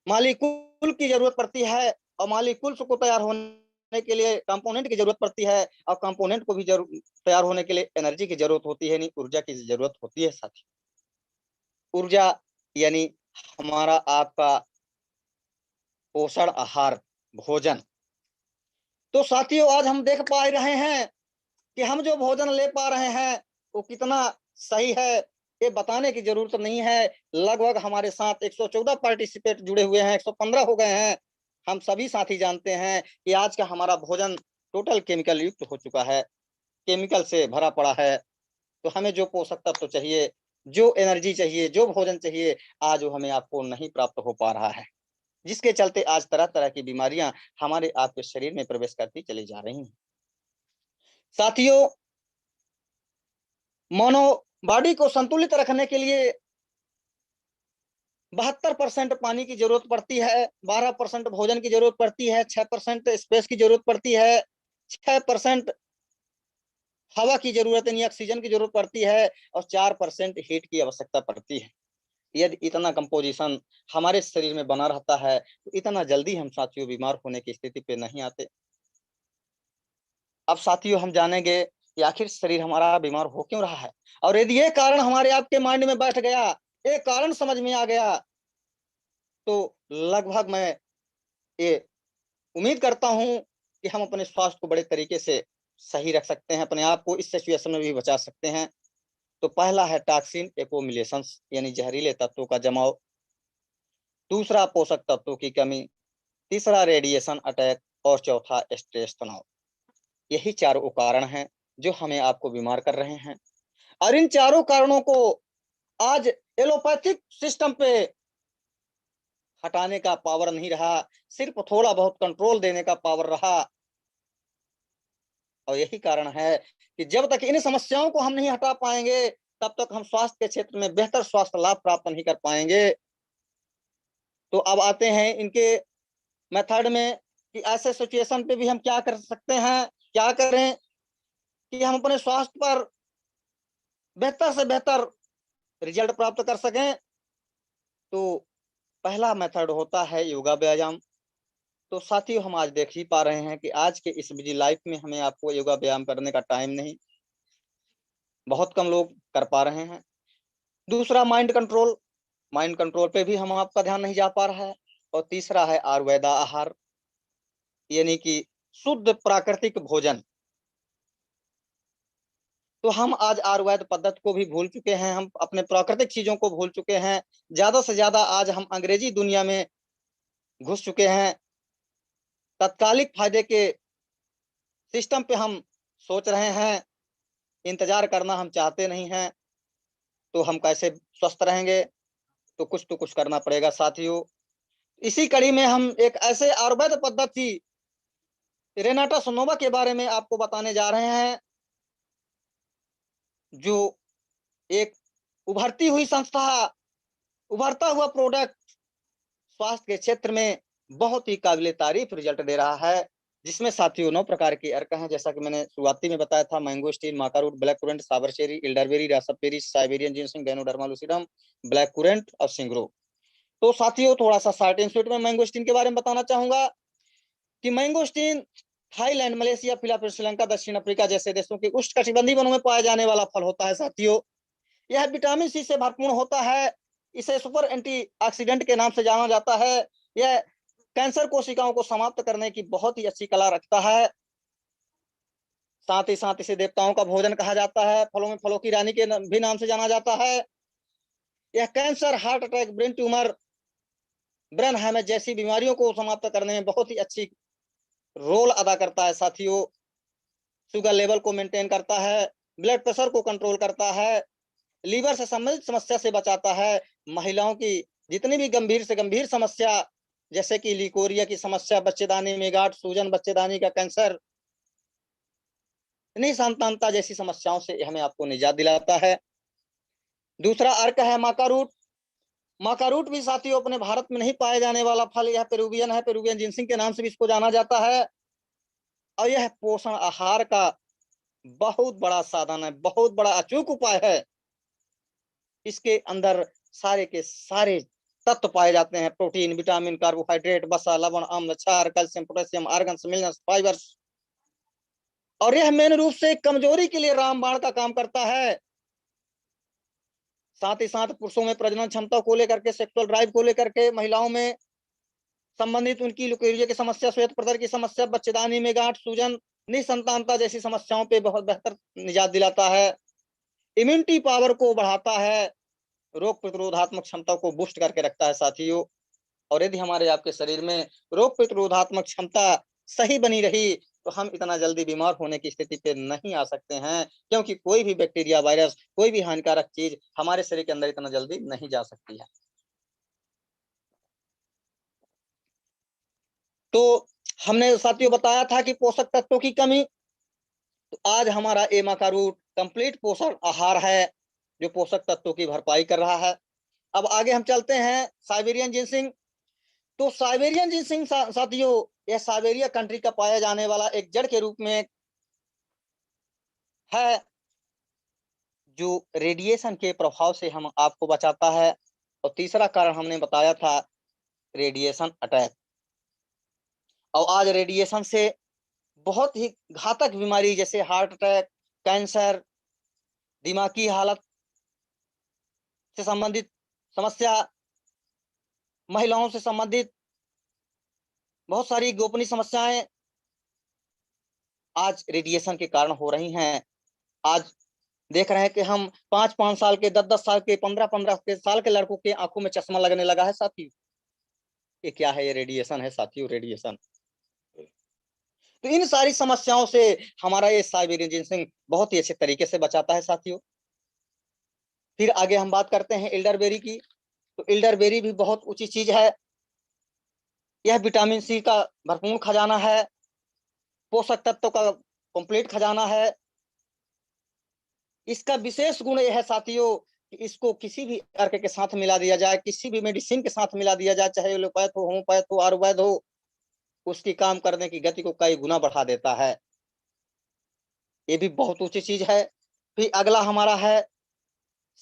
मालिक्यूल की जरूरत पड़ती है और मालिक्यूल्स को तैयार होने के लिए कंपोनेंट की जरूरत पड़ती है और कंपोनेंट को भी तैयार होने के लिए एनर्जी की जरूरत होती है, यानी ऊर्जा की जरूरत होती है साथियों। ऊर्जा यानी हमारा आपका पोषण आहार भोजन। तो साथियों आज हम देख पा रहे हैं कि हम जो भोजन ले पा रहे हैं वो कितना सही है, ये बताने की जरूरत नहीं है। लगभग हमारे साथ 114 पार्टिसिपेट जुड़े हुए हैं, 115 हो गए हैं। हम सभी साथी जानते हैं कि आज का हमारा भोजन टोटल केमिकल युक्त हो चुका है, केमिकल से भरा पड़ा है। तो हमें जो पोषक तत्व चाहिए, जो एनर्जी चाहिए, जो भोजन चाहिए, आज वो हमें आपको नहीं प्राप्त हो पा रहा है, जिसके चलते आज तरह तरह की बीमारियां हमारे आपके शरीर में प्रवेश करती चली जा रही हैं। साथियों मानव बॉडी को संतुलित रखने के लिए 72% पानी की जरूरत पड़ती है, 12% भोजन की जरूरत पड़ती है, 6% स्पेस की जरूरत पड़ती है, 6% हवा की जरूरत यानी ऑक्सीजन की जरूरत पड़ती है और 4% हीट की आवश्यकता पड़ती है। यदि इतना कंपोजिशन हमारे शरीर में बना रहता है तो इतना जल्दी हम साथियों बीमार होने की स्थिति पे नहीं आते। अब साथियों हम जानेंगे कि आखिर शरीर हमारा बीमार हो क्यों रहा है, और यदि ये कारण हमारे आपके माइंड में बैठ गया, ये कारण समझ में आ गया, तो लगभग मैं ये उम्मीद करता हूं कि हम अपने स्वास्थ्य को बड़े तरीके से सही रख सकते हैं, अपने आप को इस सिचुएशन में भी बचा सकते हैं। तो पहला है टॉक्सिन एक्यूमुलेशंस यानी जहरीले तत्वों का जमाव, दूसरा पोषक तत्वों की कमी, तीसरा रेडिएशन अटैक और चौथा स्ट्रेस तनाव। यही चारों कारण हैं जो हमें आपको बीमार कर रहे हैं। और इन चारों कारणों को आज एलोपैथिक सिस्टम पे हटाने का पावर नहीं रहा, सिर्फ थोड़ा बहुत कंट्रोल देने का पावर रहा। और यही कारण है कि जब तक इन समस्याओं को हम नहीं हटा पाएंगे तब तक हम स्वास्थ्य के क्षेत्र में बेहतर स्वास्थ्य लाभ प्राप्त नहीं कर पाएंगे। तो अब आते हैं इनके मेथड में कि ऐसे सिचुएशन पे भी हम क्या कर सकते हैं, क्या करें कि हम अपने स्वास्थ्य पर बेहतर से बेहतर रिजल्ट प्राप्त कर सकें। तो पहला मेथड होता है योगा व्यायाम। तो साथियों हम आज देख ही पा रहे हैं कि आज के इस बिजी लाइफ में हमें आपको योगा व्यायाम करने का टाइम नहीं, बहुत कम लोग कर पा रहे हैं। दूसरा माइंड कंट्रोल, माइंड कंट्रोल पे भी हम आपका ध्यान नहीं जा पा रहा है। और तीसरा है आयुर्वेदा आहार यानी कि शुद्ध प्राकृतिक भोजन। तो हम आज आयुर्वेद पद्धति को भी भूल चुके हैं, हम अपने प्राकृतिक चीजों को भूल चुके हैं। ज्यादा से ज्यादा आज हम अंग्रेजी दुनिया में घुस चुके हैं, तत्कालिक फायदे के सिस्टम पे हम सोच रहे हैं, इंतजार करना हम चाहते नहीं हैं। तो हम कैसे स्वस्थ रहेंगे, तो कुछ करना पड़ेगा साथियों। इसी कड़ी में हम एक ऐसे आयुर्वेद पद्धति रेनाटा सोनोवा के बारे में आपको बताने जा रहे हैं, जो एक उभरती हुई संस्था, उभरता हुआ प्रोडक्ट स्वास्थ्य के क्षेत्र में बहुत ही काबिले तारीफ रिजल्ट दे रहा है, जिसमें साथियों 9 प्रकार के अर्क हैं, जैसा कि मैंने शुरुआती में बताया था। मैंगोस्टीन, माका root, black currant, sour cherry, elderberry, raspberry, Siberian ginseng, ganoderma lucidum, black currant और सिंगरो। तो साथियों थोड़ा सा शॉर्ट एंड स्वीट में मैंगोस्टीन के बारे में बताना चाहूंगा कि mangosteen Thailand, Malaysia, Philippines, Sri Lanka, दक्षिण अफ्रीका जैसे देशों के उष्णकटिबंधीय वनों में पाया जाने वाला फल होता है साथियों। यह विटामिन सी से भरपूर होता है, इसे सुपर एंटीऑक्सीडेंट के नाम से जाना जाता है। यह कैंसर कोशिकाओं को समाप्त करने की बहुत ही अच्छी कला रखता है। साथ ही साथ इसे देवताओं का भोजन कहा जाता है, फलों में फलों की रानी के भी नाम से जाना जाता है। यह cancer, heart attack, brain tumour, brain haemorrhage जैसी बीमारियों को समाप्त करने में बहुत ही अच्छी रोल अदा करता है साथियों। शुगर लेवल को मेंटेन करता है, ब्लड प्रेशर को कंट्रोल करता है, लीवर से संबंधित समस्या से बचाता है। महिलाओं की जितनी भी गंभीर से गंभीर समस्या जैसे कि लिकोरिया की समस्या, बच्चेदानी में गांठ, सूजन, बच्चेदानी का कैंसर, निसंतानता जैसी समस्याओं से हमें आपको निजात दिलाता है। दूसरा अर्क है माका रूट। माका रूट भी साथियों अपने भारत में नहीं पाए जाने वाला फल, यह पेरुवियन है, पेरुवियन जिनसिंग के नाम से भी इसको जाना जाता है। और यह पोषण आहार का बहुत बड़ा साधन है, बहुत बड़ा अचूक उपाय है। इसके अंदर सारे के सारे तत्व पाए जाते हैं, प्रोटीन, विटामिन, कार्बोहाइड्रेट, वसा, लवण, अम्ल, क्षार, calcium, potassium, argon, minerals, fibres. और यह मेन रूप से कमजोरी के लिए रामबाण का काम करता है। साथ ही साथ पुरुषों में प्रजनन क्षमता को लेकर के, सेक्सुअल ड्राइव को लेकर के, महिलाओं में संबंधित उनकी लुकेरिया की समस्या, श्वेत प्रदर की समस्या, बच्चेदानी में गांठ, सूजन, निसंतानता जैसी समस्याओं पे बहुत बेहतर निजात दिलाता है। इम्यूनिटी पावर को बढ़ाता है, रोग प्रतिरोधात्मक क्षमता को बूस्ट करके रखता है साथियों। और यदि हमारे आपके शरीर में रोग प्रतिरोधात्मक क्षमता सही बनी रही तो हम इतना जल्दी बीमार होने की स्थिति पे नहीं आ सकते हैं, क्योंकि कोई भी बैक्टीरिया, वायरस, कोई भी हानिकारक चीज हमारे शरीर के अंदर इतना जल्दी नहीं जा सकती है। तो हमने साथियों बताया था कि पोषक तत्वों की कमी, तो आज हमारा एमा का रूट कंप्लीट पोषण आहार है जो पोषक तत्वों की भरपाई कर रहा है। अब आगे हम चलते हैं साइबेरियन जिनसिंग। तो साइबेरियन जिनसिंग साथियों यह साइबेरिया कंट्री का पाया जाने वाला एक जड़ के रूप में है जो रेडिएशन के प्रभाव से हम आपको बचाता है। और तीसरा कारण हमने बताया था रेडिएशन अटैक। और आज रेडिएशन से बहुत ही घातक बीमारी जैसे हार्ट अटैक, कैंसर, दिमागी हालत से संबंधित समस्या, महिलाओं से संबंधित बहुत सारी गोपनीय समस्याएं आज रेडिएशन के कारण हो रही हैं। आज देख रहे हैं कि हम 5-5 साल के, 10-10 साल के, 15-15 साल के लड़कों के आंखों में चश्मा लगने लगा है साथियों। ये क्या है? ये रेडिएशन है साथियों, रेडिएशन। तो इन सारी समस्याओं से हमारा ये साइबेरियन जिनसिंग बहुत ही अच्छे तरीके से बचाता है साथियों। फिर आगे हम बात करते हैं एल्डरबेरी की। तो एल्डरबेरी भी बहुत ऊंची चीज है। यह विटामिन सी का भरपूर खजाना है, पोषक तत्वों का कंप्लीट खजाना है। इसका विशेष गुण यह है साथियों कि इसको किसी भी अर्क के साथ मिला दिया जाए, किसी भी मेडिसिन के साथ मिला दिया जाए, चाहे एलोपैथ हो, होम्योपैथ हो, आयुर्वेद हो, उसकी काम करने की गति को कई गुना बढ़ा देता है। ये भी बहुत ऊंची चीज है। फिर अगला हमारा है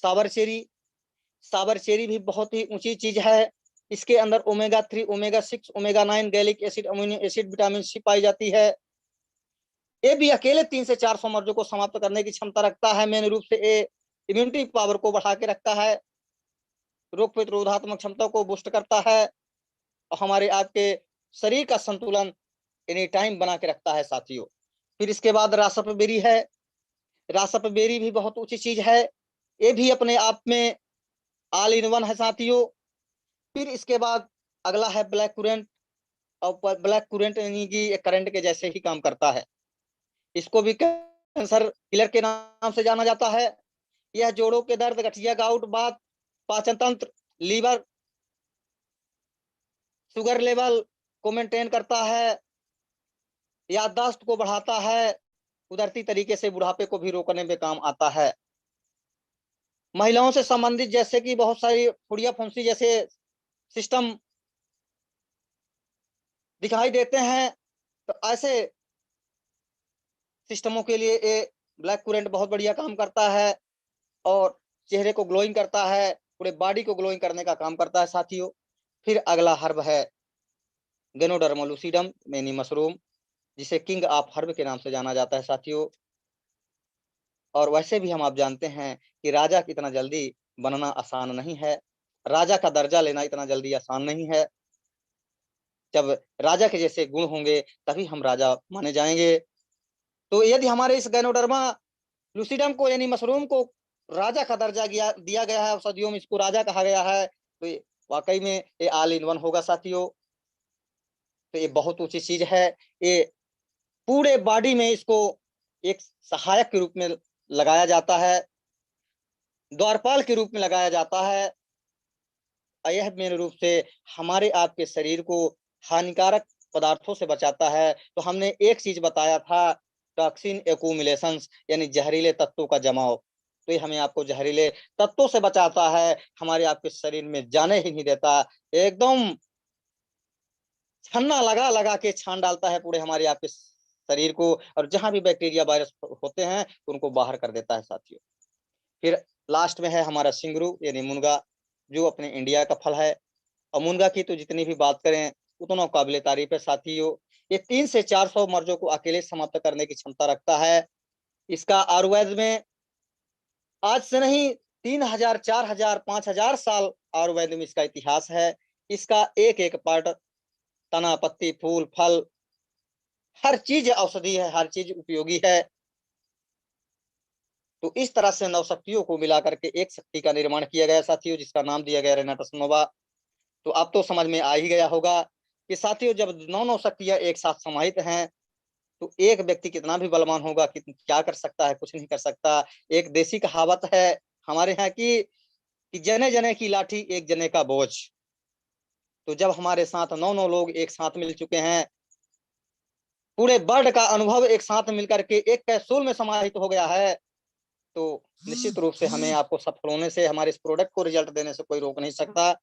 साबर चेरी। साबर चेरी भी बहुत ही ऊंची चीज है। इसके अंदर omega 3, omega 6, omega 9, gallic acid, amino acid, vitamin C पाई जाती है। ये भी अकेले 3 से 400 मर्जों को समाप्त करने की क्षमता रखता है। मेन रूप से ये इम्यूनिटी पावर को बढ़ा के रखता है, रोग प्रतिरोधात्मक क्षमता को बूस्ट करता है और हमारे आपके शरीर का संतुलन एनी टाइम बना के रखता है साथियों। फिर इसके बाद रासप बेरी है। रासप बेरी भी बहुत ऊंची चीज है। ये भी अपने आप में ऑल इन वन है साथियों। फिर इसके बाद अगला है ब्लैक कुरेंट। और ब्लैक कुरेंट यानी कि करंट के जैसे ही काम करता है। इसको भी कैंसर किलर के नाम से जाना जाता है। यह जोड़ों के दर्द, गठिया, गाउट, बात, पाचन तंत्र, लीवर, शुगर लेवल को मेंटेन करता है, याददाश्त को बढ़ाता है, कुदरती तरीके से बुढ़ापे को भी रोकने में काम आता है। महिलाओं से संबंधित जैसे कि बहुत सारी फुड़िया फुंसी जैसे सिस्टम दिखाई देते हैं, तो ऐसे सिस्टमों के लिए ये ब्लैक कुरेंट बहुत बढ़िया काम करता है और चेहरे को ग्लोइंग करता है, पूरे बॉडी को ग्लोइंग करने का काम करता है साथियों। फिर अगला हर्ब है गेनोडर्मा लूसिडम, मेनी मशरूम, जिसे किंग ऑफ हर्ब के नाम से जाना जाता है साथियों। और वैसे भी हम आप जानते हैं कि राजा इतना जल्दी बनना आसान नहीं है, राजा का दर्जा लेना इतना जल्दी आसान नहीं है। जब राजा के जैसे गुण होंगे तभी हम राजा माने जाएंगे। तो यदि हमारे इस गैनोडर्मा लूसिडम को यानी मशरूम को राजा का दर्जा दिया गया है, औषधियों में इसको राजा कहा गया है, तो ये वाकई में ये ऑल इन वन होगा साथियों। तो ये बहुत ऊंची चीज है। ये पूरे बॉडी में इसको एक सहायक के रूप में लगाया जाता है, द्वारपाल के रूप में लगाया जाता है। यह मेन रूप से हमारे आपके शरीर को हानिकारक पदार्थों से बचाता है। तो हमने एक चीज बताया था, टॉक्सिन एक्यूमुलेशंस यानी जहरीले तत्वों का जमाव। तो ये हमें आपको जहरीले तत्वों से बचाता है, हमारे आपके शरीर में जाने ही नहीं देता, एकदम छन्ना लगा लगा के छान डालता है पूरे हमारे आपके शरीर को, और जहां भी बैक्टीरिया वायरस होते हैं उनको बाहर कर देता है साथियों। फिर लास्ट में है हमारा सिंगरू यानी मुनगा, जो अपने इंडिया का फल है। और मुनगा की तो जितनी भी बात करें उतना काबिल तारीफ है साथियों। ये 300 से 400 मर्जों को अकेले समाप्त करने की क्षमता रखता है। इसका आयुर्वेद में आज से नहीं 3000, 4000, 5000 साल आयुर्वेद में इसका इतिहास है। इसका एक एक पार्ट, तना, पत्ती, फूल, फल, हर चीज औषधि है, हर चीज उपयोगी है। तो इस तरह से 9 शक्तियों को मिलाकर के एक शक्ति का निर्माण किया गया साथियों, जिसका नाम दिया गया रेनाटस नोवा। तो अब तो समझ में आ ही गया होगा कि साथियों जब 9 शक्तियां एक साथ समाहित हैं तो एक व्यक्ति कितना भी बलवान होगा, क्या कर सकता है, कुछ नहीं कर सकता। एक देसी कहावत है हमारे यहाँ की कि जने जने की लाठी एक जने का बोझ। तो जब हमारे साथ 9 लोग एक साथ मिल चुके हैं, पूरे वर्ल्ड का अनुभव एक साथ मिलकर के एक कैप्सूल में समाहित हो गया है, तो निश्चित रूप से हमें आपको सफल होने से, हमारे इस प्रोडक्ट को रिजल्ट देने से कोई रोक नहीं सकता।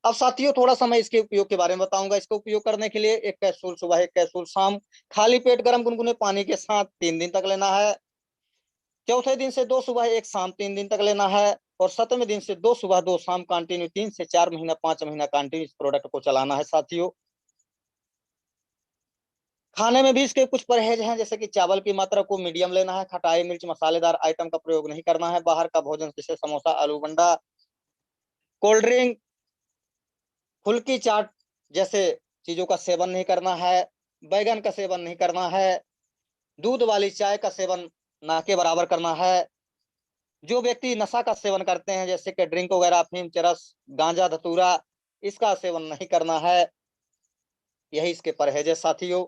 अब साथियों थोड़ा सा मैं इसके उपयोग के बारे में बताऊंगा। इसको उपयोग करने के लिए एक कैप्सूल सुबह, एक कैप्सूल शाम, खाली पेट गर्म गुनगुने पानी के साथ 3 दिन तक लेना है। चौथे दिन से 2 सुबह 1 शाम 3 दिन तक लेना है। और 7वें दिन से 2 सुबह 2 शाम कंटिन्यू 3 से 4 महीना, 5 महीना कंटिन्यू इस प्रोडक्ट को चलाना है साथियों। खाने में भी इसके कुछ परहेज हैं, जैसे कि चावल की मात्रा को मीडियम लेना है, खटाई, मिर्च, मसालेदार आइटम का प्रयोग नहीं करना है, बाहर का भोजन जैसे समोसा, आलू बंडा, कोल्ड ड्रिंक, फुल्की, चाट जैसे चीजों का सेवन नहीं करना है, बैगन का सेवन नहीं करना है, दूध वाली चाय का सेवन ना के बराबर करना है। जो व्यक्ति नशा का सेवन करते हैं जैसे कि ड्रिंक वगैरह, अफीम, चरस, गांजा, धतूरा, इसका सेवन नहीं करना है। यही इसके परहेज है साथियों।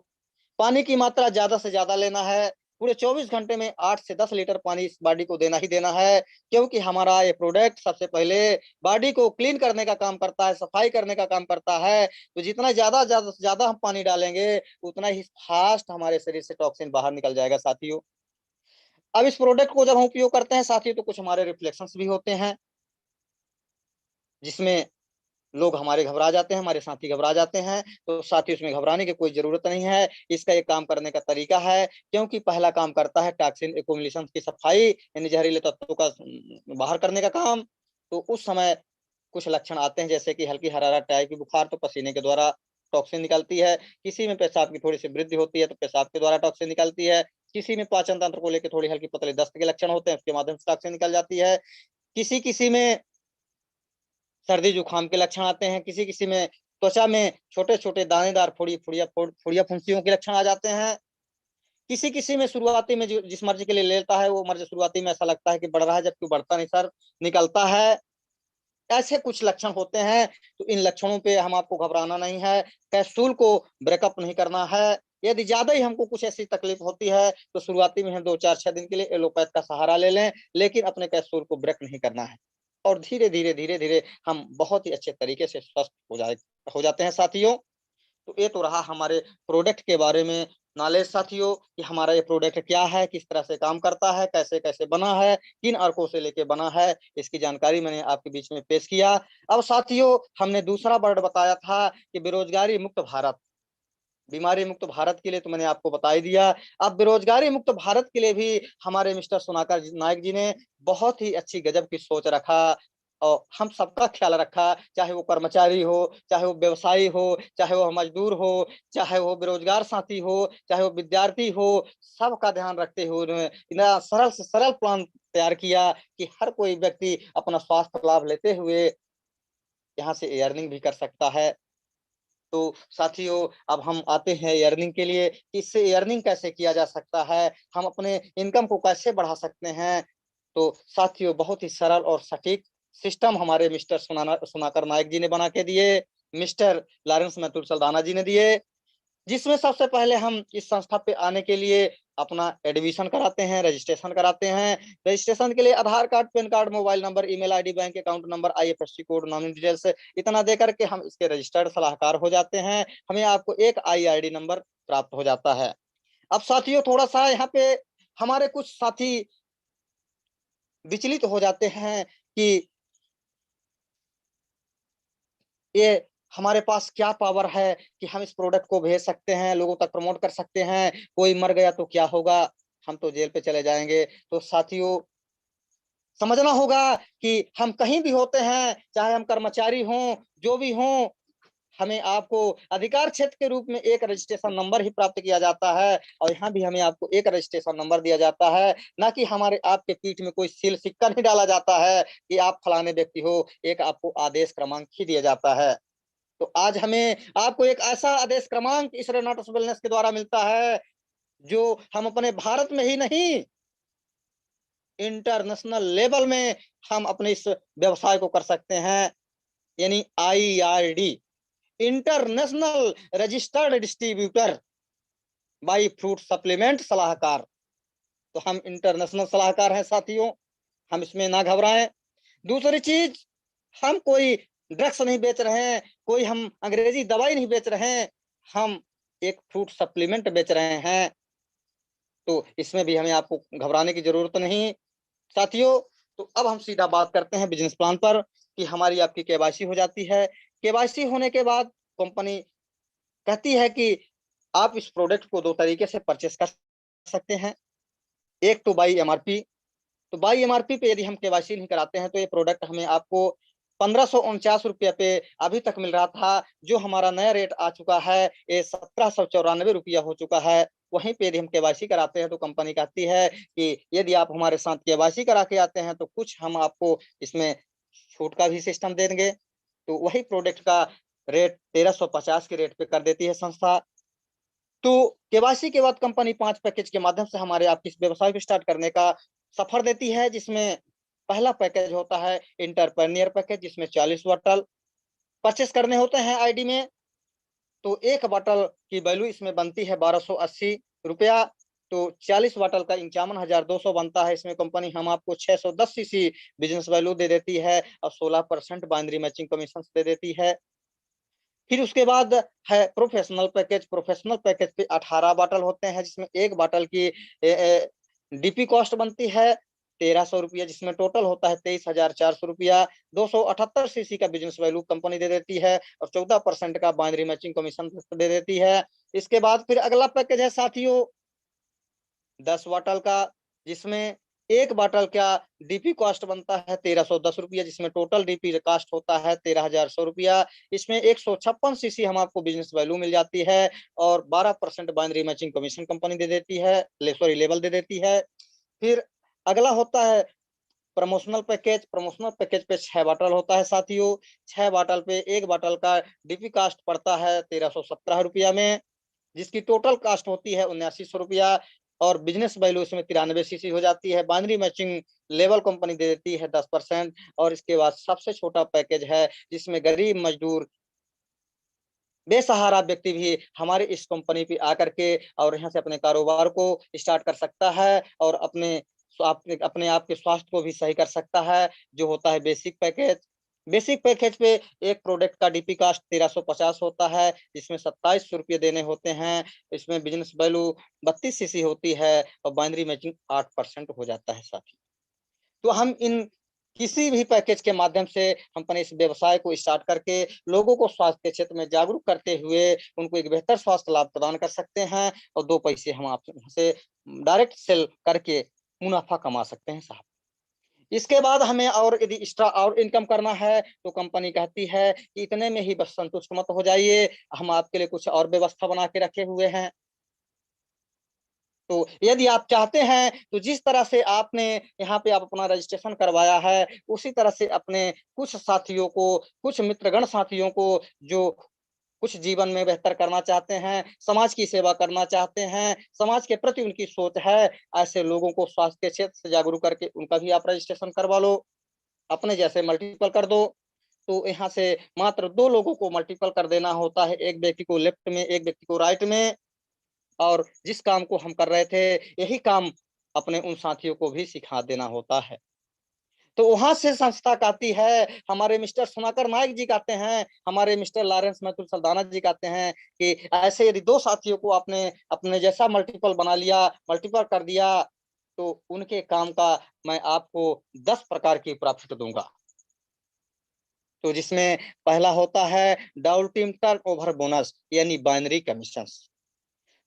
पानी की मात्रा ज्यादा से ज्यादा लेना है। पूरे 24 घंटे में 8 से 10 लीटर पानी इस बॉडी को देना ही देना है, क्योंकि हमारा ये प्रोडक्ट सबसे पहले बॉडी को क्लीन करने का काम करता है, सफाई करने का काम करता है। तो जितना ज्यादा ज्यादा ज्यादा हम पानी डालेंगे उतना ही फास्ट हमारे शरीर से टॉक्सिन बाहर निकल जाएगा साथियों। अब इस प्रोडक्ट को जब हम उपयोग करते हैं साथियों तो कुछ हमारे रिफ्लेक्शंस भी होते हैं, जिसमें लोग हमारे घबरा जाते हैं, हमारे साथी घबरा जाते हैं। तो साथी उसमें घबराने की कोई जरूरत नहीं है। इसका एक काम करने का तरीका है, क्योंकि पहला काम करता है टॉक्सिन एक्यूमुलेशन की सफाई यानी जहरीले तत्वों का बाहर करने का काम। तो उस समय कुछ लक्षण आते हैं, जैसे कि हल्की हरारत, टाइप की बुखार, तो पसीने के द्वारा टॉक्सिन निकलती है। किसी में पेशाब की थोड़ी सी वृद्धि होती है तो पेशाब के द्वारा टॉक्सिन निकलती है। किसी में पाचन तंत्र को लेकर थोड़ी हल्की पतली दस्त के लक्षण होते हैं, उसके माध्यम से टॉक्सिन निकल जाती है। किसी किसी में सर्दी जुकाम के लक्षण आते हैं, किसी किसी में त्वचा में छोटे छोटे दानेदार फुड़िया फुंसियों के लक्षण आ जाते हैं। किसी किसी में शुरुआती में जिस मर्ज के लिए लेता है वो मर्ज शुरुआती में ऐसा लगता है कि बढ़ रहा है, जबकि बढ़ता नहीं सर, निकलता है। ऐसे कुछ लक्षण होते हैं। तो इन लक्षणों पे हम आपको घबराना नहीं है, कैप्सूल को ब्रेकअप नहीं करना है। यदि ज्यादा ही हमको कुछ ऐसी तकलीफ होती है तो शुरुआती में हम 2, 4, 6 दिन के लिए एलोपैथ का सहारा ले लें, लेकिन अपने कैप्सूल को ब्रेक नहीं करना है। और धीरे धीरे धीरे धीरे हम बहुत ही अच्छे तरीके से स्वस्थ हो जाते हैं साथियों। तो ये तो रहा हमारे प्रोडक्ट के बारे में नॉलेज साथियों, कि हमारा ये प्रोडक्ट क्या है, किस तरह से काम करता है, कैसे कैसे बना है, किन अर्कों से लेके बना है, इसकी जानकारी मैंने आपके बीच में पेश किया। अब साथियों हमने दूसरा वर्ड बताया था कि बेरोजगारी मुक्त भारत, बीमारी मुक्त भारत के लिए तो मैंने आपको बता ही दिया। अब बेरोजगारी मुक्त भारत के लिए भी हमारे मिस्टर सुनाकर नायक जी ने बहुत ही अच्छी गजब की सोच रखा, और हम सबका ख्याल रखा, चाहे वो कर्मचारी हो, चाहे वो व्यवसायी हो, चाहे वो मजदूर हो, चाहे वो बेरोजगार साथी हो, चाहे वो विद्यार्थी हो, सबका ध्यान रखते हुए उन्होंने इतना सरल से सरल प्लान तैयार किया कि हर कोई व्यक्ति अपना स्वास्थ्य लाभ लेते हुए यहाँ से अर्निंग भी कर सकता है। तो साथियों अब हम आते हैं अर्निंग के लिए, कि इससे अर्निंग कैसे किया जा सकता है, हम अपने इनकम को कैसे बढ़ा सकते हैं। तो साथियों बहुत ही सरल और सटीक सिस्टम हमारे मिस्टर सुनाकर नायक जी ने बना के दिए, मिस्टर लॉरेंस मैथुर सल्दाना जी ने दिए, जिसमें सबसे पहले हम इस संस्था पे आने के लिए अपना एडमिशन कराते हैं, रजिस्ट्रेशन कराते हैं। रजिस्ट्रेशन के लिए Aadhaar card, PAN card, mobile number, email ID, bank account number, IFSC code, nominee details इतना दे करके हम इसके रजिस्टर्ड सलाहकार हो जाते हैं। हमें आपको एक IID नंबर प्राप्त हो जाता है। अब साथियों थोड़ा सा यहाँ पे हमारे कुछ साथी विचलित हो जाते हैं कि ये हमारे पास क्या पावर है कि हम इस प्रोडक्ट को भेज सकते हैं, लोगों तक प्रमोट कर सकते हैं, कोई मर गया तो क्या होगा, हम तो जेल पे चले जाएंगे। तो साथियों समझना होगा कि हम कहीं भी होते हैं, चाहे हम कर्मचारी हों, जो भी हों, हमें आपको अधिकार क्षेत्र के रूप में एक रजिस्ट्रेशन नंबर ही प्राप्त किया जाता है और यहाँ भी हमें आपको एक रजिस्ट्रेशन नंबर दिया जाता है, ना कि हमारे आपके पीठ में कोई सील सिक्का नहीं डाला जाता है कि आप फलाने व्यक्ति हो। एक आपको आदेश क्रमांक ही दिया जाता है। तो आज हमें आपको एक ऐसा आदेश क्रमांक इस रेनाटस वेलनेस के द्वारा मिलता है जो हम अपने भारत में ही नहीं, इंटरनेशनल लेवल में हम अपने इस व्यवसाय को कर सकते हैं। यानी IRD, international registered distributor by fruit supplement सलाहकार। तो हम इंटरनेशनल सलाहकार हैं साथियों, हम इसमें ना घबराएं। दूसरी चीज, हम कोई ड्रग्स नहीं बेच रहे हैं, कोई हम अंग्रेजी दवाई नहीं बेच रहे हैं, हम एक फ्रूट सप्लीमेंट बेच रहे हैं। तो इसमें भी हमें आपको घबराने की जरूरत नहीं साथियों। तो अब हम सीधा बात करते हैं बिजनेस प्लान पर कि हमारी आपकी KYC हो जाती है। KYC होने के बाद कंपनी कहती है कि आप इस प्रोडक्ट को दो तरीके से परचेस कर सकते हैं। एक तो बाई MRP। तो बाई MRP पे यदि हम KYC नहीं कराते हैं तो ये प्रोडक्ट हमें आपको 1549 रुपये पे अभी तक मिल रहा था। जो हमारा नया रेट आ चुका है ये 1794 रुपया हो चुका है। वहीं पे यदि हम KYC कराते हैं तो कंपनी कहती है कि यदि आप हमारे साथ KYC करा के आते हैं तो कुछ हम आपको इसमें छूट का भी सिस्टम देंगे। तो वही प्रोडक्ट का रेट 1350 के रेट पे कर देती है संस्था। तो KYC के बाद कंपनी 5 पैकेज के माध्यम से हमारे आपके इस व्यवसाय को स्टार्ट करने का सफर देती है, जिसमें पहला पैकेज होता है एंटरप्रेन्योर पैकेज, जिसमें 40 बॉटल परचेस करने होते हैं ID में। तो एक बॉटल की वैल्यू इसमें बनती है 1280 रुपया। तो 40 बॉटल का 51,200 बनता है। इसमें कंपनी हम आपको 610 cc बिजनेस वैल्यू दे देती है और 16% बाइनरी मैचिंग कमीशन दे देती है। फिर उसके बाद है प्रोफेशनल पैकेज। प्रोफेशनल पैकेज पे 18 बॉटल होते हैं, जिसमें एक बॉटल की DP कॉस्ट बनती है 1300 रुपया, जिसमें टोटल होता है 23,400 रुपया। 278 cc का बिजनेस वैल्यू कंपनी दे देती है और 14% का बाइनरी मैचिंग कमीशन दे देती है। इसके बाद फिर अगला पैकेज है साथियों 10 बॉटल का, जिसमें एक बॉटल का DP कॉस्ट बनता है 1310 रुपया, जिसमें टोटल DP कॉस्ट होता है 13,100 रुपया। इसमें 156 cc हम आपको बिजनेस वैल्यू मिल जाती है और 12% बाइनरी मैचिंग कमीशन कंपनी दे देती है, सॉरी लेवल दे देती है। फिर अगला होता है प्रमोशनल पैकेज। प्रमोशनल पैकेज पे 6 बॉटल होता है साथियों। 6 बॉटल पे एक बॉटल का DP कॉस्ट पड़ता है 1317 रुपया में, जिसकी टोटल कास्ट होती है 7900 रुपया और बिजनेस वैल्यू इसमें 93 cc हो जाती है। बाइनरी मैचिंग लेवल कंपनी दे देती है 10%। और इसके बाद सबसे छोटा पैकेज है जिसमें गरीब मजदूर बेसहारा व्यक्ति भी हमारे इस कंपनी पे आकर के और यहाँ से अपने कारोबार को स्टार्ट कर सकता है और अपने आप के स्वास्थ्य को भी सही कर सकता है, जो होता है बेसिक पैकेज। बेसिक पैकेज पे एक प्रोडक्ट का DP कास्ट 1350 होता है, जिसमें 2700 रुपये देने होते हैं। इसमें बिजनेस वैल्यू 32 cc होती है और बाइनरी मैचिंग 8% हो जाता है साथी। तो हम इन किसी भी पैकेज के माध्यम से हम अपने इस व्यवसाय को स्टार्ट करके लोगों को स्वास्थ्य के क्षेत्र में जागरूक करते हुए उनको एक बेहतर स्वास्थ्य लाभ प्रदान कर सकते हैं और 2 पैसे हम आपसे डायरेक्ट सेल करके मुनाफा कमा सकते हैं साहब। इसके बाद हमें और यदि एक्स्ट्रा और इनकम करना है तो कंपनी कहती है कि इतने में ही बस संतुष्ट मत हो जाइए, हम आपके लिए कुछ और व्यवस्था बना के रखे हुए हैं। तो यदि आप चाहते हैं तो जिस तरह से आपने यहाँ पे आप अपना रजिस्ट्रेशन करवाया है, उसी तरह से अपने कुछ साथियों को, कुछ मित्रगण साथियों को जो कुछ जीवन में बेहतर करना चाहते हैं, समाज की सेवा करना चाहते हैं, समाज के प्रति उनकी सोच है, ऐसे लोगों को स्वास्थ्य के क्षेत्र से जागरूक करके उनका भी आप रजिस्ट्रेशन करवा लो, अपने जैसे मल्टीपल कर दो। तो यहाँ से मात्र 2 लोगों को मल्टीपल कर देना होता है, एक व्यक्ति को लेफ्ट में, एक व्यक्ति को राइट में। और जिस काम को हम कर रहे थे यही काम अपने उन साथियों को भी सिखा देना होता है। तो वहां से संस्था कहती है, हमारे मिस्टर सुनाकर नायक जी कहते हैं, हमारे मिस्टर लॉरेंस मैथुर सल्दाना जी कहते हैं कि ऐसे यदि दो साथियों को आपने अपने जैसा मल्टीपल बना लिया, मल्टीपल कर दिया, तो उनके काम का मैं आपको 10 प्रकार की प्रॉफिट दूंगा। तो जिसमें पहला होता है डाउल टीम टर्न ओवर बोनस यानी बाइनरी कमीशन।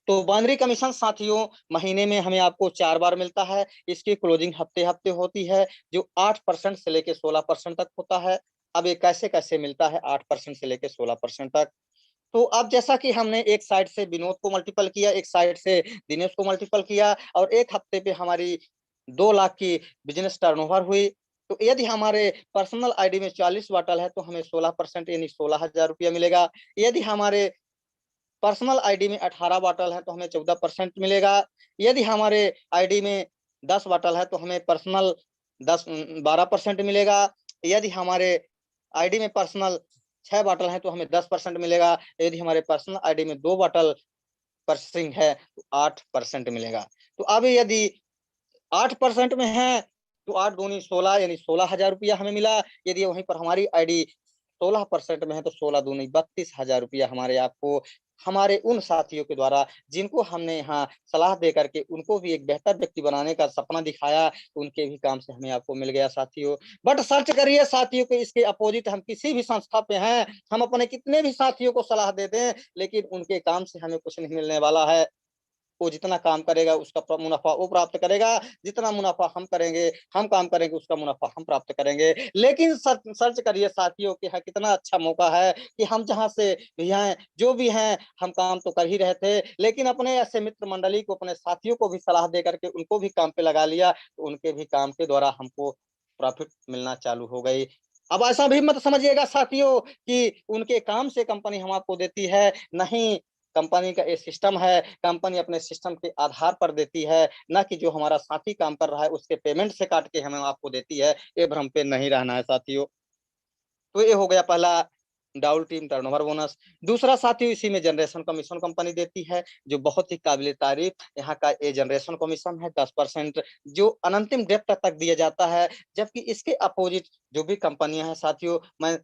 तो बाइनरी कमीशन साथियों महीने में हमें आपको 4 बार मिलता है। इसकी क्लोजिंग हफ्ते हफ्ते होती है जो 8% से लेके 16% तक होता है। अब ये कैसे कैसे मिलता है 8% से लेके 16% तक? तो अब जैसा कि हमने एक साइड से विनोद को मल्टीपल किया, एक साइड से दिनेश को मल्टीपल किया और एक हफ्ते पे हमारी 2 लाख की बिजनेस टर्नओवर हुई। तो यदि हमारे पर्सनल आईडी में 40 बॉटल है तो हमें 16% यानी 16,000 रुपया मिलेगा। यदि हमारे पर्सनल आईडी में 18 बॉटल है तो हमें 14% मिलेगा। यदि हमारे आईडी में 10 बॉटल है तो हमें पर्सनल 12% मिलेगा। यदि हमारे आईडी में पर्सनल 6 बॉटल है तो हमें 10% मिलेगा। यदि हमारे पर्सनल आईडी में 2 बॉटल परसिंग है तो 8% मिलेगा। तो अब यदि 8% में है तो 8 दूनी 16 यानी 16,000 रुपया हमें मिला। यदि वहीं पर हमारी आईडी 16% में है तो 16 दूनी 32,000 रुपया हमारे आपको हमारे उन साथियों के द्वारा जिनको हमने यहाँ सलाह दे करके उनको भी एक बेहतर व्यक्ति बनाने का सपना दिखाया, उनके भी काम से हमें आपको मिल गया साथियों। बट सर्च करिए साथियों के इसके अपोजिट हम किसी भी संस्था पे हैं, हम अपने कितने भी साथियों को सलाह दे दें लेकिन उनके काम से हमें कुछ नहीं मिलने वाला है। वो जितना काम करेगा उसका मुनाफा वो प्राप्त करेगा, जितना मुनाफा हम करेंगे, हम काम करेंगे उसका मुनाफा हम प्राप्त करेंगे। लेकिन सर्च करिए साथियों कि कितना अच्छा मौका है कि हम जहां से भी हैं, जो भी हैं, हम काम तो कर ही रहे थे लेकिन अपने ऐसे मित्र मंडली को, अपने साथियों को भी सलाह दे करके उनको भी काम पे लगा लिया, तो उनके भी काम के द्वारा हमको प्रॉफिट मिलना चालू हो गई। अब ऐसा भी मत समझिएगा साथियों कि उनके काम से कंपनी हम आपको देती है, नहीं। कंपनी का एक सिस्टम है, कंपनी अपने सिस्टम के आधार पर देती है, ना कि जो हमारा साथी काम कर रहा है उसके पेमेंट से काट के हमें आपको देती है। ये भ्रम पे नहीं रहना है साथियों। तो ये हो गया पहला डाउल टीम टर्नओवर बोनस। दूसरा साथियों इसी में जनरेशन कमीशन कंपनी देती है जो बहुत ही काबिल तारीफ। यहाँ का ये जनरेशन कमीशन है 10% जो अनंतिम डेट तक दिया जाता है। जबकि इसके अपोजिट जो भी कंपनियां हैं साथियों, मैं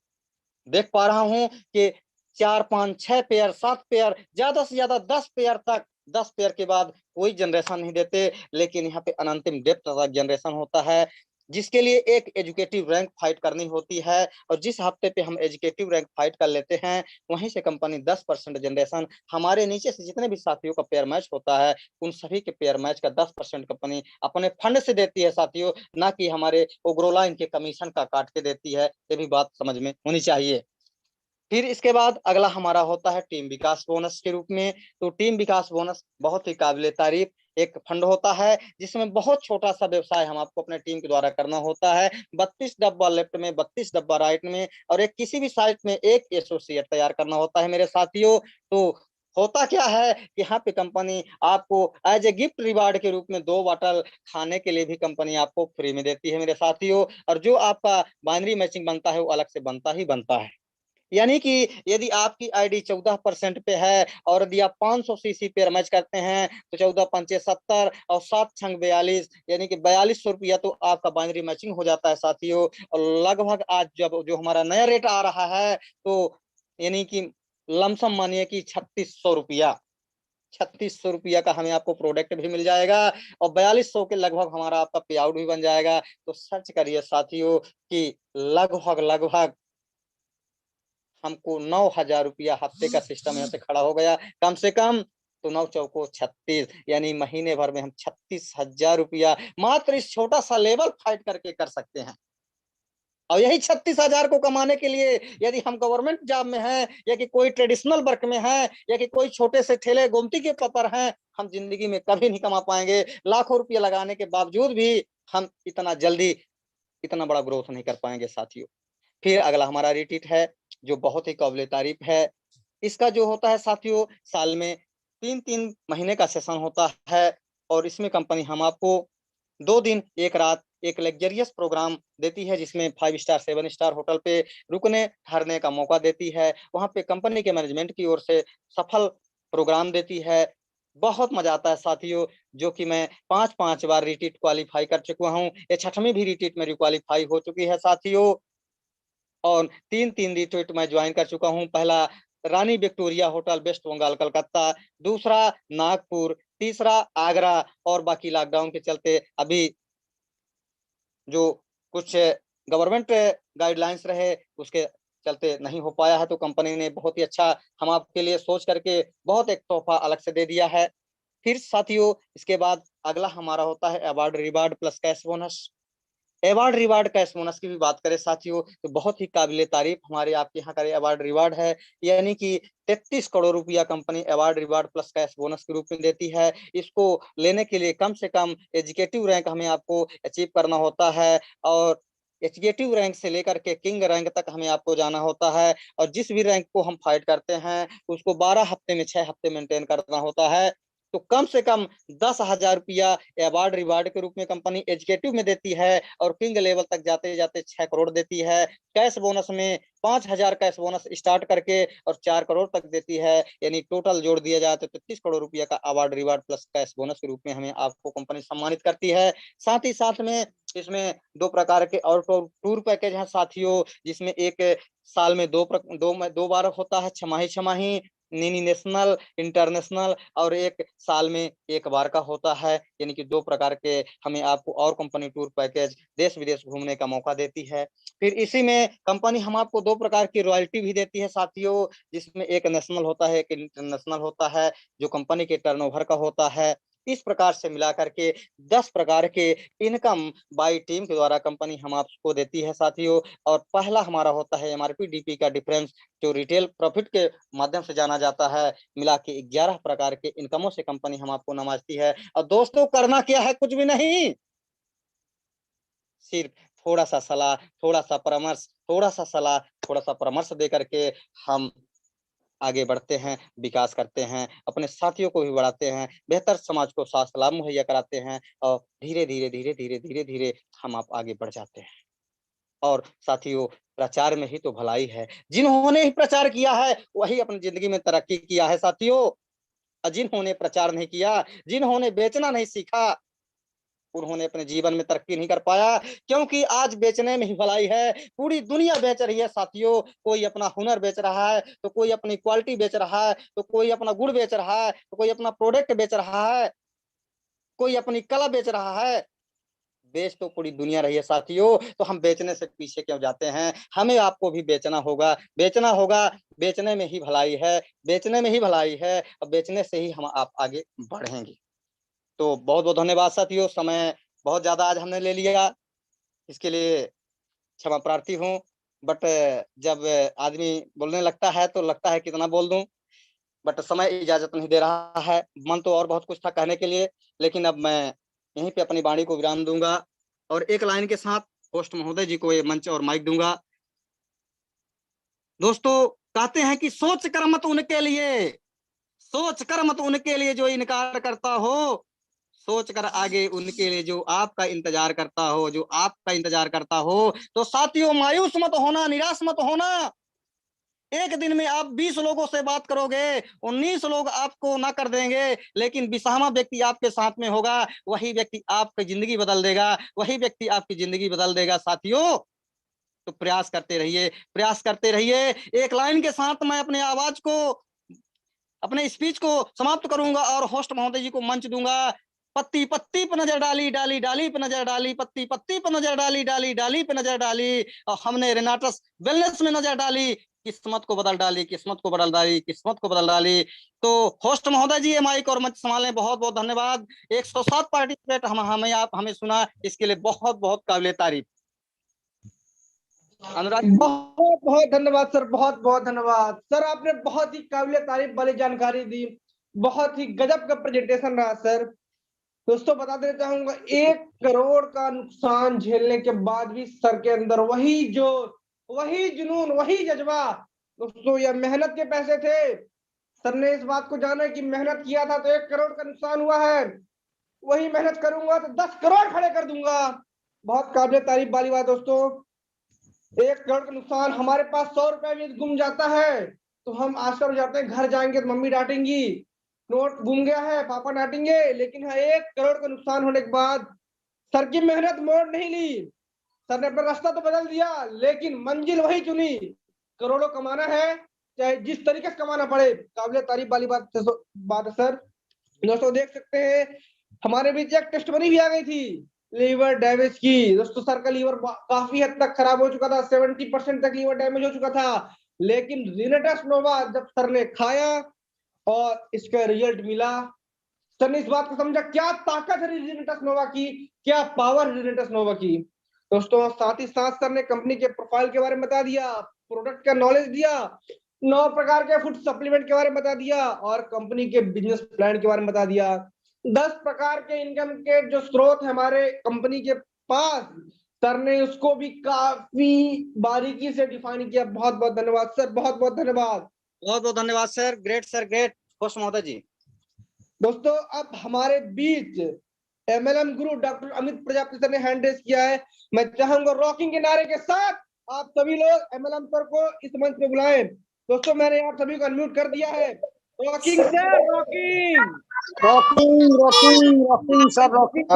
देख पा रहा हूं कि 4 5 6 पेयर 7 पेयर ज्यादा से ज्यादा 10 पेयर तक, 10 पेयर के बाद कोई जनरेशन नहीं देते। लेकिन यहाँ पे अनंतिम डेप्थ तक जनरेशन होता है जिसके लिए एक एजुकेटिव रैंक फाइट करनी होती है। और जिस हफ्ते पे हम एजुकेटिव रैंक फाइट कर लेते हैं वहीं से कंपनी 10% जनरेशन हमारे नीचे से जितने भी साथियों का पेयर मैच होता है उन सभी के पेयर मैच का 10% कंपनी अपने फंड से देती है साथियों, ना कि हमारे ओग्रोला इनके कमीशन का काट के देती है। ये भी बात समझ में होनी चाहिए। फिर इसके बाद अगला हमारा होता है टीम विकास बोनस के रूप में। तो टीम विकास बोनस बहुत ही काबिल तारीफ एक फंड होता है जिसमें बहुत छोटा सा व्यवसाय हम आपको अपने टीम के द्वारा करना होता है। 32 डब्बा लेफ्ट में, 32 डब्बा राइट में और एक किसी भी साइट में एक एसोसिएट तैयार करना होता है मेरे साथियों। तो होता क्या है कि यहाँ पे कंपनी आपको एज ए गिफ्ट रिवार्ड के रूप में 2 बॉटल खाने के लिए भी कंपनी आपको फ्री में देती है मेरे साथियों। और जो आपका बाइनरी मैचिंग बनता है वो अलग से बनता ही बनता है। यानी कि यदि आपकी आईडी 14% पे है और यदि आप 500 सीसी पेयर मैच करते हैं तो 14 पंचे 70 और 7 छंग 42 यानी कि 4200 रुपया तो आपका बाइनरी मैचिंग हो जाता है साथियों। और लगभग आज जब जो हमारा नया रेट आ रहा है तो यानी कि लमसम मानिए कि 3600 रुपया, 3600 रुपया का हमें आपको प्रोडक्ट भी मिल जाएगा और 4200 के लगभग हमारा आपका पे आउट भी बन जाएगा। तो सर्च करिए साथियों कि लगभग लगभग हमको 9,000 रुपया हफ्ते का सिस्टम यहाँ से खड़ा हो गया कम से कम। तो 9 चौको 36 यानी महीने भर में हम 36,000 रुपया मात्र इस छोटा सा लेवल फाइट करके कर सकते हैं। और यही 36,000 को कमाने के लिए यदि हम गवर्नमेंट जॉब में हैं या कि कोई ट्रेडिशनल वर्क में हैं या कि कोई छोटे से ठेले गोमती के पर हैं, हम जिंदगी में कभी नहीं कमा पाएंगे। लाखों रुपया लगाने के बावजूद भी हम इतना जल्दी इतना बड़ा ग्रोथ नहीं कर पाएंगे साथियों। फिर अगला हमारा रिट्रीट है जो बहुत ही काबिल तारीफ है। इसका जो होता है साथियों साल में 3-3 महीने का सेशन होता है और इसमें कंपनी हम आपको 2 दिन 1 रात एक लग्जरियस प्रोग्राम देती है जिसमें 5 स्टार 7 स्टार होटल पे रुकने ठहरने का मौका देती है। वहां पे कंपनी के मैनेजमेंट की ओर से सफल प्रोग्राम देती है बहुत मजा आता है साथियों, जो कि मैं 5 बार रिटीट क्वालिफाई कर चुका हूँ। ये 6वीं भी रिटीट मेरी क्वालिफाई हो चुकी है साथियों, और 3 रिट्रीट मैं ज्वाइन कर चुका हूँ। पहला Rani Victoria hotel, West Bengal, Calcutta. दूसरा नागपुर। तीसरा आगरा। और बाकी लॉकडाउन के चलते अभी जो कुछ गवर्नमेंट गाइडलाइंस रहे उसके चलते नहीं हो पाया है, तो कंपनी ने बहुत ही अच्छा हम आपके लिए सोच करके बहुत एक तोहफा अलग से दे दिया है। फिर साथियों इसके बाद अगला हमारा होता है award reward plus cash bonus. Award reward cash bonus की भी बात करें साथियों, तो बहुत ही काबिले तारीफ हमारे आपके यहाँ का अवार्ड रिवार्ड है। यानी कि 33 करोड़ रुपया company award reward plus cash bonus के रूप में देती है। इसको लेने के लिए कम से कम एग्जीक्यूटिव रैंक हमें आपको अचीव करना होता है, और एग्जीक्यूटिव रैंक से लेकर के किंग रैंक तक हमें आपको जाना होता है। और जिस भी रैंक को हम फाइट करते हैं उसको 12 हफ्ते में 6 हफ्ते मेंटेन करना होता है। तो कम से कम 10,000 रुपया अवार्ड रिवार्ड के रूप में कंपनी एजुकेटिव में देती है, और किंग लेवल तक जाते जाते 6 करोड़ देती है। कैश बोनस में 5,000 कैश बोनस स्टार्ट करके और 4 करोड़ तक देती है। यानी टोटल जोड़ दिया जाए तो 33 करोड़ रुपया का award reward plus cash bonus के रूप में हमें आपको कंपनी सम्मानित करती है। साथ ही साथ में इसमें 2 प्रकार के और टूर पैकेज हैं साथियों, जिसमें एक साल में दो बार होता है, छमाही छमाही, मिनी नेशनल, इंटरनेशनल, और एक साल में एक बार का होता है। यानी कि 2 प्रकार के हमें आपको और कंपनी टूर पैकेज देश विदेश घूमने का मौका देती है। फिर इसी में कंपनी हम आपको 2 प्रकार की रॉयल्टी भी देती है साथियों, जिसमें एक नेशनल होता है, एक इंटरनेशनल होता है, जो कंपनी के टर्नओवर का होता है। इस प्रकार से मिला करके 10 प्रकार के इनकम बाई टीम के द्वारा कंपनी हम आपको देती है साथियों। और पहला हमारा होता है एमआरपी डीपी का डिफरेंस, जो रिटेल प्रॉफिट के माध्यम से जाना जाता है। मिला के 11 प्रकार के इनकमों से कंपनी हम आपको नवाजती है। और दोस्तों करना क्या है, कुछ भी नहीं, सिर्फ थोड़ा सा सलाह, थोड़ा सा परामर्श, थोड़ा सा सलाह, थोड़ा सा परामर्श दे करके हम आगे बढ़ते हैं, विकास करते हैं, अपने साथियों को भी बढ़ाते हैं, बेहतर समाज को स्वास्थ्य लाभ मुहैया कराते हैं, और धीरे धीरे धीरे धीरे धीरे धीरे हम आप आगे बढ़ जाते हैं। और साथियों प्रचार में ही तो भलाई है। जिन्होंने ही प्रचार किया है वही अपनी जिंदगी में तरक्की किया है साथियों। और जिन्होंने प्रचार नहीं किया, जिन्होंने बेचना नहीं सीखा, उन्होंने अपने जीवन में तरक्की नहीं कर पाया। क्योंकि आज बेचने में ही भलाई है। पूरी दुनिया बेच रही है साथियों। कोई अपना हुनर बेच रहा है, तो कोई अपनी क्वालिटी बेच रहा है, तो कोई अपना गुण बेच रहा है, तो कोई अपना प्रोडक्ट बेच रहा है, कोई अपनी कला बेच रहा है। बेच तो पूरी दुनिया रही है साथियों, तो हम बेचने से पीछे क्यों जाते हैं? हमें आपको भी बेचना होगा, बेचना होगा। बेचने में ही भलाई है, बेचने में ही भलाई है, और बेचने से ही हम आप आगे बढ़ेंगे। तो बहुत बहुत धन्यवाद साथियों, समय बहुत ज्यादा आज हमने ले लिया, इसके लिए क्षमा प्रार्थी हूँ। बट जब आदमी बोलने लगता है तो लगता है कितना बोल दूं, बट समय इजाजत नहीं दे रहा है। मन तो और बहुत कुछ था कहने के लिए, लेकिन अब मैं यहीं पे अपनी वाणी को विराम दूंगा, और एक लाइन के साथ होस्ट महोदय जी को ये मंच और माइक दूंगा। दोस्तों कहते हैं कि सोच कर मत उनके लिए, सोच कर मत उनके लिए जो इनकार करता हो, सोच कर आगे उनके लिए जो आपका इंतजार करता हो, जो आपका इंतजार करता हो। तो साथियों मायूस मत होना, निराश मत होना। एक दिन में आप 20 लोगों से बात करोगे, 19 लोग आपको ना कर देंगे, लेकिन बिसामा व्यक्ति आपके साथ में होगा, वही व्यक्ति आपकी जिंदगी बदल देगा, वही व्यक्ति आपकी जिंदगी बदल देगा साथियों। तो प्रयास करते रहिए, प्रयास करते रहिए। एक लाइन के साथ मैं अपने आवाज को, अपने स्पीच को समाप्त करूंगा और होस्ट महोदय जी को मंच दूंगा। पत्ती पत्ती पर नजर डाली, डाली डाली पर नजर डाली, पत्ती पत्ती पर नजर डाली, डाली डाली पर नजर डाली, और हमने रेनाटस वेलनेस में नजर डाली। किस्मत को बदल डाली, किस्मत को बदल डाली, किस्मत को बदल डाली। तो होस्ट महोदय जी माइक और मंच संभालने बहुत बहुत धन्यवाद। 107 पार्टिसिपेट हमें आप हमें सुना, इसके लिए बहुत बहुत काबिले तारीफ। अनुराग बहुत बहुत धन्यवाद सर, बहुत बहुत धन्यवाद सर। आपने बहुत ही काबिल तारीफ वाली जानकारी दी, बहुत ही गजब का प्रेजेंटेशन रहा सर। दोस्तों बता देना चाहूंगा, 1 करोड़ का नुकसान झेलने के बाद भी सर के अंदर वही जो, वही जुनून, वही जज्बा। दोस्तों यह मेहनत के पैसे थे। सर ने इस बात को जाना कि मेहनत किया था तो 1 करोड़ का नुकसान हुआ है, वही मेहनत करूंगा तो 10 करोड़ खड़े कर दूंगा। बहुत काबिल तारीफ वाली बात दोस्तों। 1 करोड़ का नुकसान, हमारे पास 100 रुपए भी गुम जाता है तो हम आश्चर्य हो जाते हैं, घर जाएंगे तो मम्मी डांटेंगी। नोट घूम गया है, पापा डांटेंगे, लेकिन हाँ 1 करोड़ का नुकसान होने के बाद सर की मेहनत मोड़ नहीं ली। सर ने अपना रास्ता तो बदल दिया, लेकिन मंजिल वही चुनी। करोड़ों कमाना है, चाहे जिस तरीके से कमाना पड़े। काबिल तारीफ वाली बात है सर। दोस्तों देख सकते हैं हमारे बीच एक टेस्ट बनी भी आ गई थी लीवर डैमेज की। दोस्तों सर का लीवर काफी हद तक खराब हो चुका था, 70% तक लीवर डैमेज हो चुका था। लेकिन रिनेटस नोवा जब सर ने खाया और इसका रिजल्ट मिला, सर ने इस बात को समझा क्या ताकत है रिनेटस नोवा की, क्या पावर रिनेटस नोवा की। दोस्तों साथ ही साथ सर ने कंपनी के प्रोफाइल के बारे में बता दिया, प्रोडक्ट का नॉलेज दिया, 9 प्रकार के फूड सप्लीमेंट के बारे में बता दिया और कंपनी के बिजनेस प्लान के बारे में बता दिया। 10 प्रकार के इनकम के जो स्रोत है हमारे कंपनी के पास, सर ने उसको भी काफी बारीकी से डिफाइन किया। बहुत बहुत धन्यवाद सर, बहुत बहुत धन्यवाद। बहुत बहुत धन्यवाद sir, great sir, great. Host महोदय जी। दोस्तों अब हमारे बीच एमएलएम गुरु डॉक्टर अमित प्रजापति सर ने हैंड रेस किया है। मैं चाहूंगा रॉकिंग के नारे के साथ आप सभी लोग एमएलएम सर को इस मंच पे बुलाएं। दोस्तों मैंने आप सभी को अनम्यूट कर दिया है। Rocking sir, rocking rocking rocking rocking sir, rocking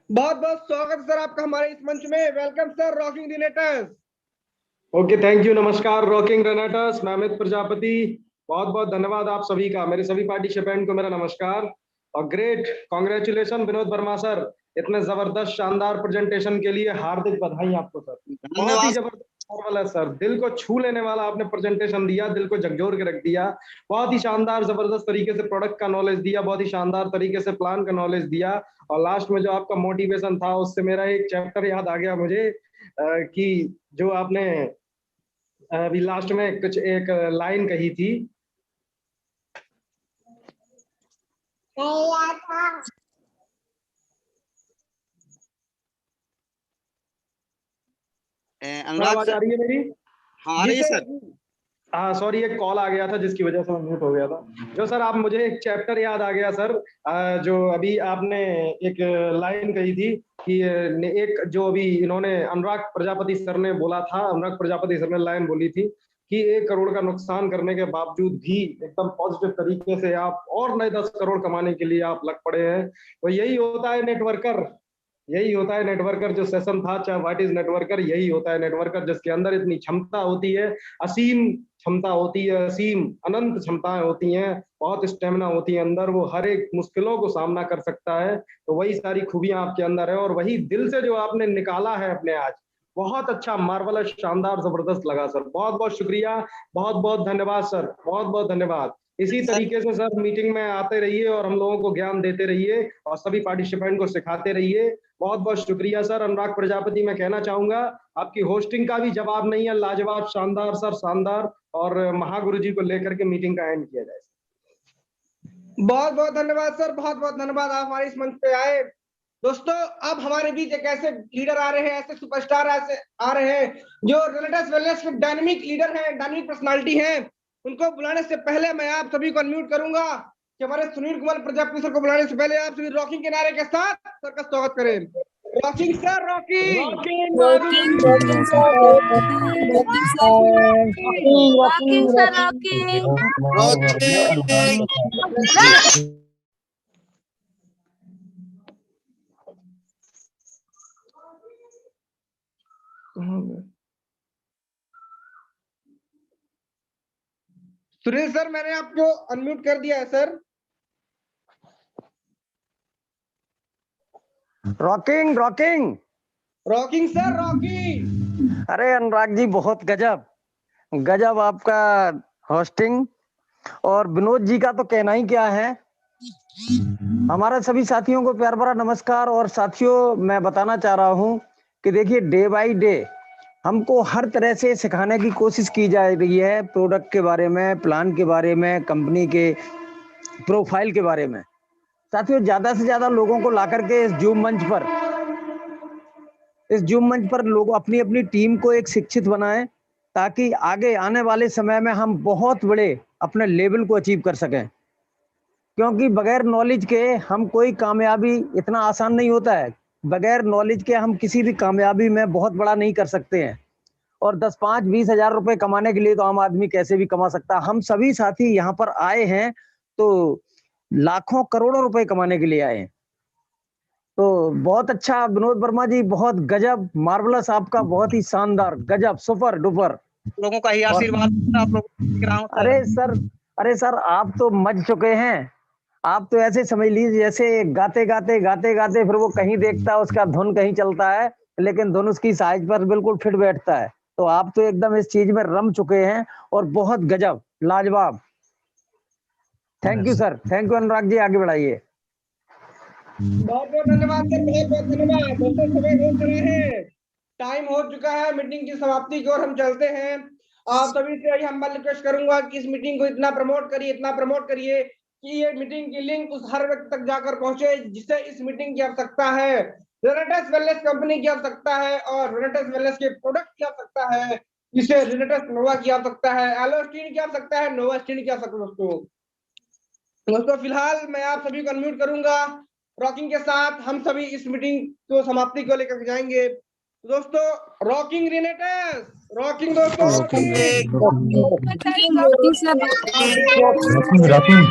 बहुत बहुत स्वागत सर आपका हमारे इस मंच में। Welcome sir rocking realtors. Okay, thank you, नमस्कार रॉकिंग रेनेटर्स, मैं अमित प्रजापति। बहुत बहुत धन्यवाद आप सभी का, मेरे सभी पार्टिसिपेंट को मेरा नमस्कार और great congratulation Vinod Verma sir, इतने जबरदस्त शानदार प्रेजेंटेशन के लिए हार्दिक बधाई आपको सर। बहुत ही जबरदस्त मार्वल है सर, दिल को छू लेने वाला आपने प्रेजेंटेशन दिया, दिल को झकझोर के रख दिया। बहुत ही शानदार जबरदस्त तरीके से प्रोडक्ट का नॉलेज दिया, बहुत ही शानदार तरीके से प्लान का नॉलेज दिया और लास्ट में जो आपका मोटिवेशन था उससे मेरा एक चैप्टर याद आ गया मुझे कि जो आपने अभी लास्ट में कुछ एक लाइन कही थी। अनुराग आवाज आ सर, रही है मेरी? हाँ आ रही है सर। हाँ सॉरी, एक कॉल आ गया था जिसकी वजह से मैं म्यूट हो गया था। जो सर आप, मुझे एक चैप्टर याद आ गया सर, जो अभी आपने एक लाइन कही थी कि एक जो अभी इन्होंने अनुराग प्रजापति सर ने बोला था, अनुराग प्रजापति सर ने लाइन बोली थी कि 1 करोड़ का नुकसान करने के बावजूद भी एकदम पॉजिटिव तरीके से आप और नए 10 करोड़ कमाने के लिए आप लग पड़े हैं। तो यही होता है नेटवर्कर, यही होता है नेटवर्कर। जो सेशन था, चाहे व्हाट इज नेटवर्कर, यही होता है नेटवर्कर, जिसके अंदर इतनी क्षमता होती है, असीम क्षमता होती है, असीम अनंत क्षमताएं होती हैं, बहुत स्टेमिना होती है अंदर, वो हर एक मुश्किलों को सामना कर सकता है। तो वही सारी खूबियां आपके अंदर है और वही दिल से जो आपने निकाला है अपने आज, बहुत अच्छा, मार्वलस, शानदार, जबरदस्त लगा सर। बहुत बहुत शुक्रिया, बहुत बहुत धन्यवाद सर, बहुत बहुत धन्यवाद। इसी तरीके से सर मीटिंग में आते रहिए और हम लोगों को ज्ञान देते रहिए और सभी पार्टिसिपेंट को सिखाते रहिए। बहुत बहुत शुक्रिया सर। अनुराग प्रजापति मैं कहना चाहूंगा, आपकी होस्टिंग का भी जवाब नहीं है, लाजवाब, शानदार सर, शानदार। और महागुरु जी को लेकर के मीटिंग का एंड किया जाए। बहुत बहुत धन्यवाद सर, बहुत बहुत धन्यवाद आप हमारे इस मंच पे आए। दोस्तों अब हमारे बीच एक ऐसे लीडर आ रहे हैं, ऐसे सुपरस्टार ऐसे आ रहे हैं जो रिलेटस वेलनेस के डायनामिक लीडर हैं, डायनामिक पर्सनालिटी हैं। उनको बुलाने से पहले मैं आप सभी को अनम्यूट करूंगा कि हमारे सुनील कुमार प्रजापति सर को बुलाने से पहले आप सभी रॉकिंग के नारे के साथ सर का स्वागत करें। Rocking sir, rocking rocking rocking sir rocking rocking sir rocking. Sunil sir मैंने आपको अनम्यूट कर दिया है sir. Rocking rocking rocking sir, rocking. अरे अनुराग जी, बहुत गजब गजब आपका होस्टिंग। और विनोद जी का तो कहना ही क्या है। हमारे सभी साथियों को प्यार भरा नमस्कार। और साथियों, मैं बताना चाह रहा हूं कि देखिए, डे बाय डे हमको हर तरह से सिखाने की कोशिश की जा रही है, प्रोडक्ट के बारे में, प्लान के बारे में, कंपनी के प्रोफाइल के बारे में। साथियों, ज्यादा से ज्यादा लोगों को ला करके इस जूम मंच पर लोग अपनी अपनी टीम को एक शिक्षित बनाएं, ताकि आगे आने वाले समय में हम बहुत बड़े अपने लेवल को अचीव कर सकें। क्योंकि बगैर नॉलेज के हम कोई कामयाबी, इतना आसान नहीं होता है, बगैर नॉलेज के हम किसी भी कामयाबी में बहुत बड़ा नहीं कर सकते हैं। और 10, 5, 20 हजार रुपए कमाने के लिए तो आम आदमी कैसे भी कमा सकता है। हम सभी साथी यहाँ पर आए हैं तो लाखों करोड़ों रुपए कमाने के लिए आए हैं। तो बहुत अच्छा विनोद वर्मा जी, बहुत गजब, मार्वलस, आपका बहुत ही शानदार, गजब, सुपर डुपर। लोगों का ही आशीर्वाद आप लोगों को देख रहा हूं सर। अरे सर आप तो मज चुके हैं। आप तो ऐसे समझ लीजिए जैसे गाते गाते फिर वो कहीं देखता है उसका धुन कहीं चलता है, लेकिन धुन उसकी साइज पर बिल्कुल फिट बैठता है। तो आप तो एकदम इस चीज में रम चुके हैं और बहुत गजब, लाजवाब। Thank you sir, thank you. Anurag ji आगे बढ़ाइए। बहुत बहुत धन्यवाद सर, बहुत बहुत धन्यवाद। दोस्तों समय हो चुका है, टाइम हो चुका है मीटिंग की समाप्ति की ओर हम चलते हैं। आप सभी से यही हम्बल रिक्वेस्ट करूंगा कि इस मीटिंग को इतना प्रमोट करिए कि ये मीटिंग की लिंक उस हर व्यक्ति तक जाकर पहुंचे जिसे इस मीटिंग की आवश्यकता है, रेनेटेस वेलनेस कंपनी की आवश्यकता है और रेनेटेस वेलनेस के प्रोडक्ट की आवश्यकता है, जिसे रेनेटेस नोवा की आवश्यकता है, एलोस्टीन की आवश्यकता है, नोवास्टीन की आवश्यकता है। दोस्तों फिलहाल मैं आप सभी को अनम्यूट करूंगा। रॉकिंग के साथ हम सभी इस मीटिंग को समाप्ति को लेकर जाएंगे। दोस्तों रॉकिंग रेनेटेस, रॉकिंग दोस्तों, जी सर। रॉकिंग।